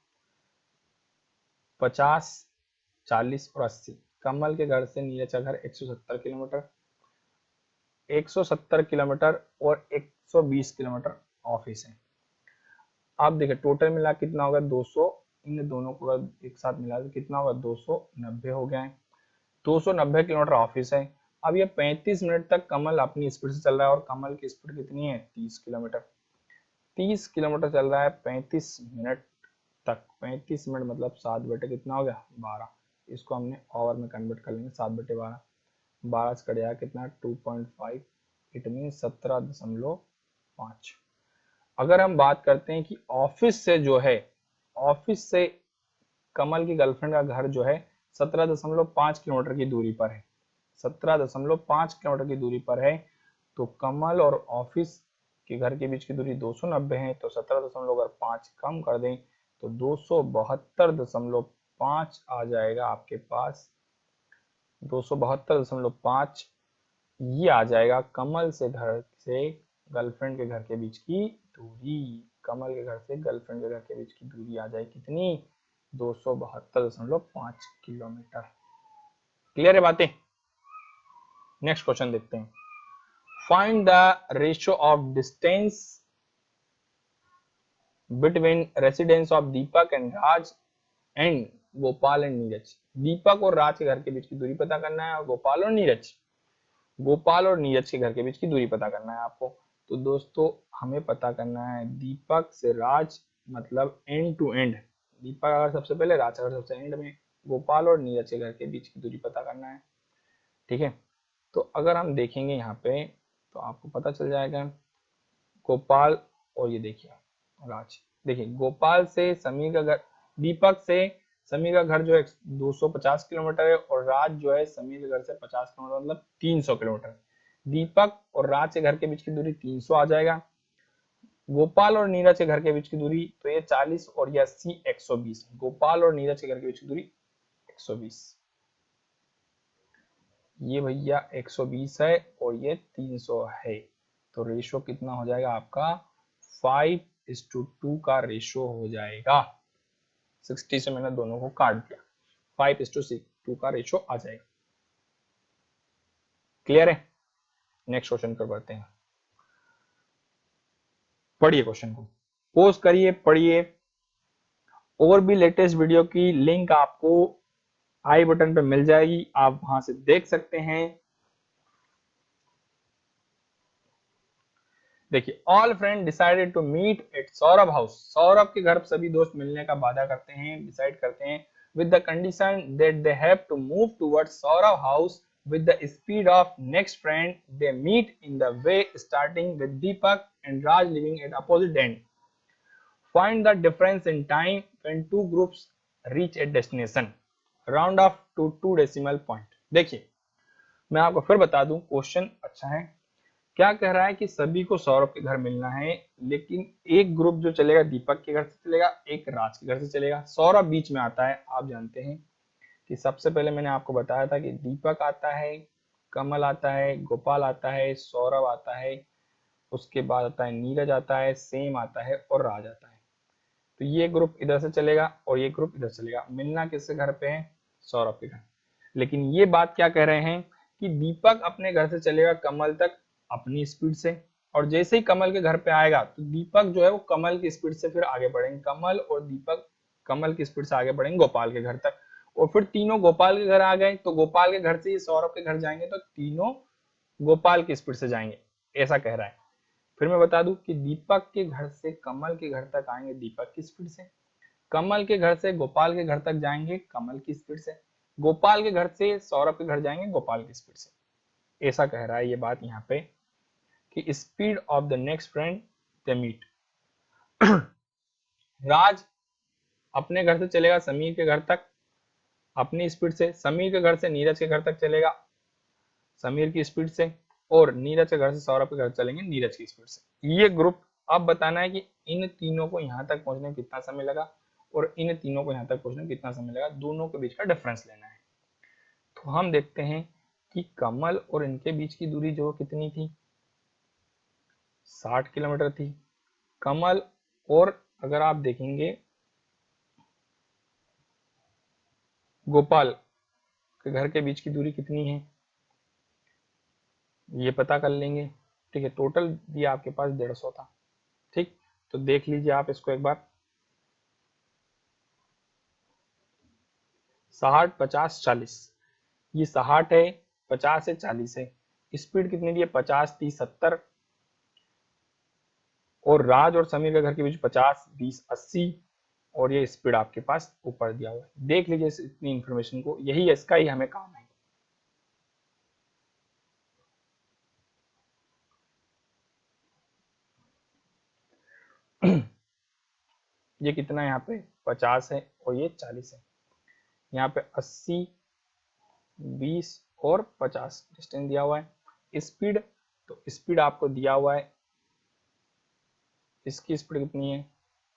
50, 40 और 80। कमल के घर से नीरज का घर 170 किलोमीटर, 170 किलोमीटर और 120 किलोमीटर ऑफिस है। आप देखिए टोटल मिला कितना होगा 200, इन दोनों को एक साथ मिला तो कितना होगा 290 हो गया है। 290 किलोमीटर ऑफिस है। अब ये 35 मिनट तक कमल अपनी स्पीड से चल रहा है और कमल की स्पीड कितनी है 30 किलोमीटर। 30 किलोमीटर चल रहा है 35 मिनट तक। 35 मिनट मतलब 7 बटे कितना हो गया 12। इसको हमने आवर में कन्वर्ट कर लेंगे, 7/12, 12 से कट जाएगा कितना 2.5, इट मीन 17.5। अगर हम बात करते हैं कि ऑफिस से जो है, ऑफिस से कमल की गर्लफ्रेंड का घर जो है 17.5 किलोमीटर की दूरी पर है, 17.5 किलोमीटर की दूरी पर है। तो कमल और ऑफिस के घर के बीच की दूरी 290 है। तो 17.5 कम कर दें तो 272.5 आ जाएगा आपके पास। 272.5 ये आ जाएगा कमल से घर से गर्लफ्रेंड के घर के बीच की दूरी। कमल के घर से गर्लफ्रेंड के घर के बीच की दूरी आ जाए कितनी, 272.5 किलोमीटर। क्लियर है बातें। नेक्स्ट क्वेश्चन देखते हैं। Find the ratio of distance between residence of Deepak and Raj and Gopal and Neeraj. Deepak और राज के घर के बीच की दूरी पता करना है और गोपाल और नीरज के घर के बीच की दूरी पता करना है आपको। तो दोस्तों हमें पता करना है दीपक से राज मतलब एंड टू एंड, दीपक अगर सबसे पहले, राज अगर सबसे एंड में, गोपाल और नीरज के घर के बीच की दूरी पता करना है, ठीक है। तो अगर हम देखेंगे यहाँ पे तो आपको पता चल जाएगा गोपाल और ये देखिए राज, देखिए गोपाल से समीर का घर, दीपक से समीर का घर जो है 250 किलोमीटर है, और राज जो है समीर के घर से 50 किलोमीटर, मतलब 300 किलोमीटर। दीपक और राज के घर के बीच की दूरी 300 आ जाएगा। गोपाल और नीरज के घर के बीच की दूरी तो ये 40 और ये 80, 120। गोपाल और नीरज के घर के बीच की दूरी 120, ये भैया 120 है और ये 300 है। तो रेशो कितना हो जाएगा आपका 5:2 का रेशो हो जाएगा। 60 से मैंने दोनों को काट दिया, 5:2 का रेशो आ जाएगा। क्लियर है? नेक्स्ट क्वेश्चन कर बढ़ते हैं। पढ़िए क्वेश्चन को, पोज करिए, पढ़िए। और भी लेटेस्ट वीडियो की लिंक आपको आई बटन पे मिल जाएगी, आप वहां से देख सकते हैं। देखिए, all friend decided to meet at Saurabh house. Saurabh के घर सभी दोस्त मिलने का वादा करते हैं, डिसाइड करते हैं, with the condition that they have to move towards Saurav house with the speed of next friend. They meet in the way starting with Deepak and Raj living at opposite end. Find the difference in time when two groups reach a destination. Round off to 2 decimal point. देखिए, मैं आपको फिर बता दूं, क्वेश्चन अच्छा है। क्या कह रहा है कि सभी को सौरभ के घर मिलना है, लेकिन एक ग्रुप जो चलेगा दीपक के घर से चलेगा, एक राज के घर से चलेगा। सौरभ बीच में आता है। आप जानते हैं कि सबसे पहले मैंने आपको बताया था कि दीपक आता है, कमल आता है, गोपाल आता है, सौरभ आता है, उसके बाद आता है नीरज आता है, सेम आता है और राज आता है। तो ये ग्रुप इधर से चलेगा और ये ग्रुप इधर चलेगा। मिलना किसके घर पे है? सौरभ के घर। लेकिन ये बात क्या कह रहे हैं कि दीपक अपने घर से चलेगा कमल तक अपनी स्पीड से, और जैसे ही कमल के घर पे आएगा तो दीपक जो है वो कमल की स्पीड से फिर आगे बढ़ेंगे। कमल और दीपक कमल की स्पीड से आगे बढ़ेंगे गोपाल के घर तक, और फिर तीनों गोपाल के घर आ गए तो गोपाल के घर से ही सौरभ के घर जाएंगे, तो तीनों गोपाल की स्पीड से जाएंगे, ऐसा कह रहा है। फिर मैं बता दूं कि दीपक के घर से कमल के घर तक आएंगे दीपक की स्पीड से, कमल के घर से गोपाल के घर तक जाएंगे कमल की स्पीड से, गोपाल के घर से सौरभ के घर जाएंगे गोपाल की स्पीड से। ऐसा कह रहा है ये बात यहाँ पे कि speed of the next friend they meet. Raj अपने घर से चलेगा समीर के घर तक अपनी स्पीड से, समीर के घर से नीरज के घर तक चलेगा समीर की स्पीड से, और नीरज के घर से सौरभ के घर चलेंगे नीरज की स्पीड से। ये ग्रुप अब बताना है कि इन तीनों को यहाँ तक पहुंचने में कितना समय लगा और इन तीनों को यहाँ तक पहुंचने में कितना समय लगा, दोनों के बीच का डिफरेंस लेना है। तो हम देखते हैं कि कमल और इनके बीच की दूरी जो कितनी थी, 60 किलोमीटर थी। कमल और अगर आप देखेंगे गोपाल के घर के बीच की दूरी कितनी है, ये पता कर लेंगे। ठीक है, टोटल दिया आपके पास 150 था। ठीक, तो देख लीजिए आप इसको एक बार। 60, 50, 40, ये 60 है, 50 है, 40 है। स्पीड कितनी दी है? 50, 30, 70। और राज और समीर के घर के बीच 50, 20, 80, और ये स्पीड आपके पास ऊपर दिया हुआ है। देख लीजिए इतनी इंफॉर्मेशन को, यही इसका ही हमें काम है। ये कितना है यहाँ पे? 50 है और ये 40 है। यहाँ पे 80, 20 और 50 डिस्टेंस दिया हुआ है। स्पीड, तो स्पीड आपको दिया हुआ है, इसकी स्पीड कितनी है?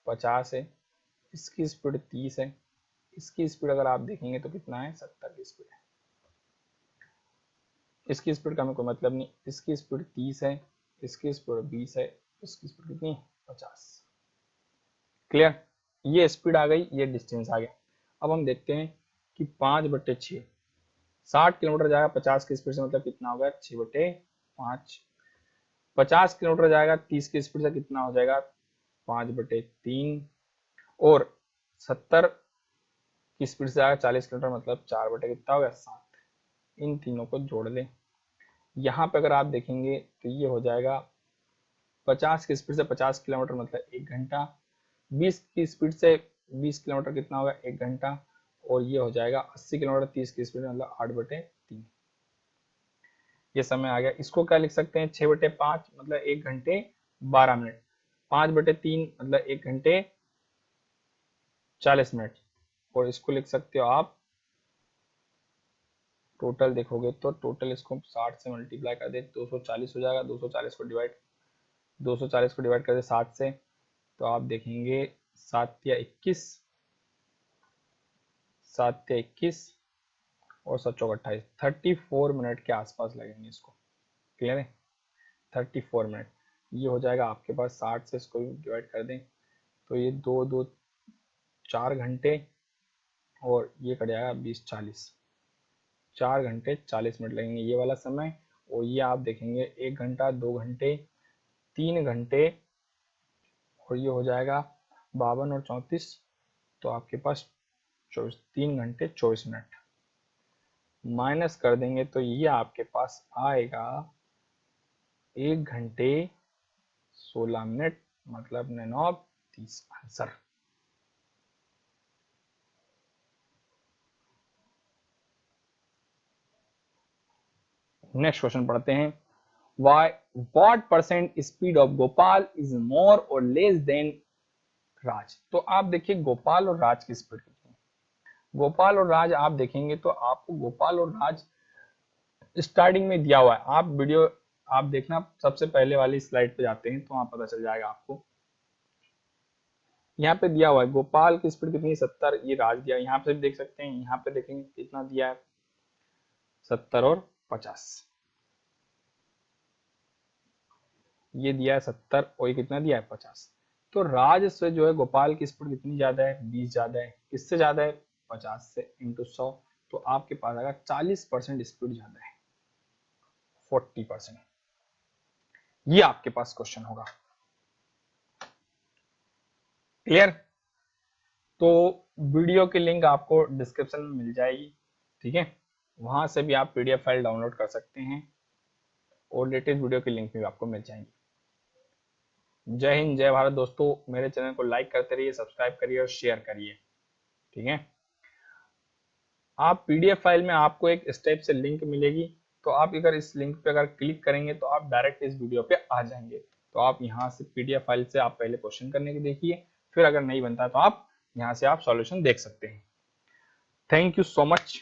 50 है, इसकी स्पीड 30 है, इसकी स्पीड अगर आप देखेंगे तो कितना है? 70 की स्पीड है। इसकी स्पीड का हमें कोई मतलब नहीं, इसकी स्पीड 30 है, इसकी स्पीड 20 है, इसकी स्पीड कितनी है? 50। क्लियर? ये स्पीड आ गई, ये डिस्टेंस आ गया। अब हम देखते हैं कि 5/6, 60 किलोमीटर जाएगा 50 की स्पीड से, मतलब कितना होगा? 6/5। 50 किलोमीटर जाएगा 30 की स्पीड से, कितना हो जाएगा? 5/3। और 70 की स्पीड से आएगा 40 किलोमीटर, मतलब 4 कितना हो गया? 7। इन तीनों को जोड़ लें। यहाँ पे अगर आप देखेंगे तो ये हो जाएगा 50 की स्पीड से 50 किलोमीटर मतलब 1 घंटा, 20 की स्पीड से 20 किलोमीटर कितना होगा? 1 घंटा, और ये हो जाएगा 80 किलोमीटर 30 की स्पीड मतलब 8/3। ये समय आ गया। इसको क्या लिख सकते हैं? 6/5 मतलब 1 घंटे 12 मिनट, 5/3 मतलब 1 घंटे 40 मिनट। और इसको लिख सकते हो आप, टोटल देखोगे तो टोटल इसको 60 से मल्टीप्लाई कर दे 240 हो जाएगा। 240 को डिवाइड कर दे 60 से, तो आप देखेंगे 7 या 21, 7 या 21 और 7 चौक 28, 34 मिनट के आसपास लगेंगे इसको। क्लियर है? 34 मिनट ये हो जाएगा आपके पास। 60 से इसको डिवाइड कर दें तो ये 4 घंटे और ये कट जाएगा 20 40, 4 घंटे 40 मिनट लगेंगे ये वाला समय। और ये आप देखेंगे 1 घंटा 2 घंटे 3 घंटे और ये हो जाएगा 52 और 34, तो आपके पास 3 घंटे 24 मिनट माइनस कर देंगे तो ये आपके पास आएगा 1 घंटे 16 मिनट, मतलब 9 30 आंसर। नेक्स्ट क्वेश्चन पढ़ते हैं। what % speed of Gopal is more और लेस देन राज। तो आप देखिए गोपाल और राज की स्पीड कितनी है। गोपाल और राज आप देखेंगे तो आपको गोपाल और राज स्टार्टिंग में दिया हुआ है। आप वीडियो आप देखना, सबसे पहले वाली स्लाइड पे जाते हैं तो वहां पता चल जाएगा आपको। यहाँ पे दिया हुआ है गोपाल की स्पीड कितनी है 70, ये राज दिया। यहाँ पे देख सकते हैं, यहाँ पे देखेंगे कितना दिया है 70 और 50, ये दिया है 70 और ये कितना दिया है 50। तो राज से जो है गोपाल की स्पीड कितनी ज्यादा है 20 ज्यादा है। किससे ज्यादा है 50 से इंटू 100, तो आपके पास आएगा 40% स्पीड ज्यादा है, 40%। ये आपके पास क्वेश्चन होगा। क्लियर? तो वीडियो की लिंक आपको डिस्क्रिप्शन में मिल जाएगी, ठीक है, वहां से भी आप पीडीएफ फाइल डाउनलोड कर सकते हैं और लेटेस्ट वीडियो की लिंक भी आपको मिल जाएंगी। जय हिंद जय भारत दोस्तों, मेरे चैनल को लाइक करते रहिए, सब्सक्राइब करिए और शेयर करिए, ठीक है। आप पीडीएफ फाइल में आपको एक स्टेप से लिंक मिलेगी, तो आप अगर इस लिंक पे अगर क्लिक करेंगे तो आप डायरेक्ट इस वीडियो पे आ जाएंगे। तो आप यहाँ से पीडीएफ फाइल से आप पहले क्वेश्चन करने के देखिए, फिर अगर नहीं बनता तो आप यहाँ से आप सॉल्यूशन देख सकते हैं। Thank you so much.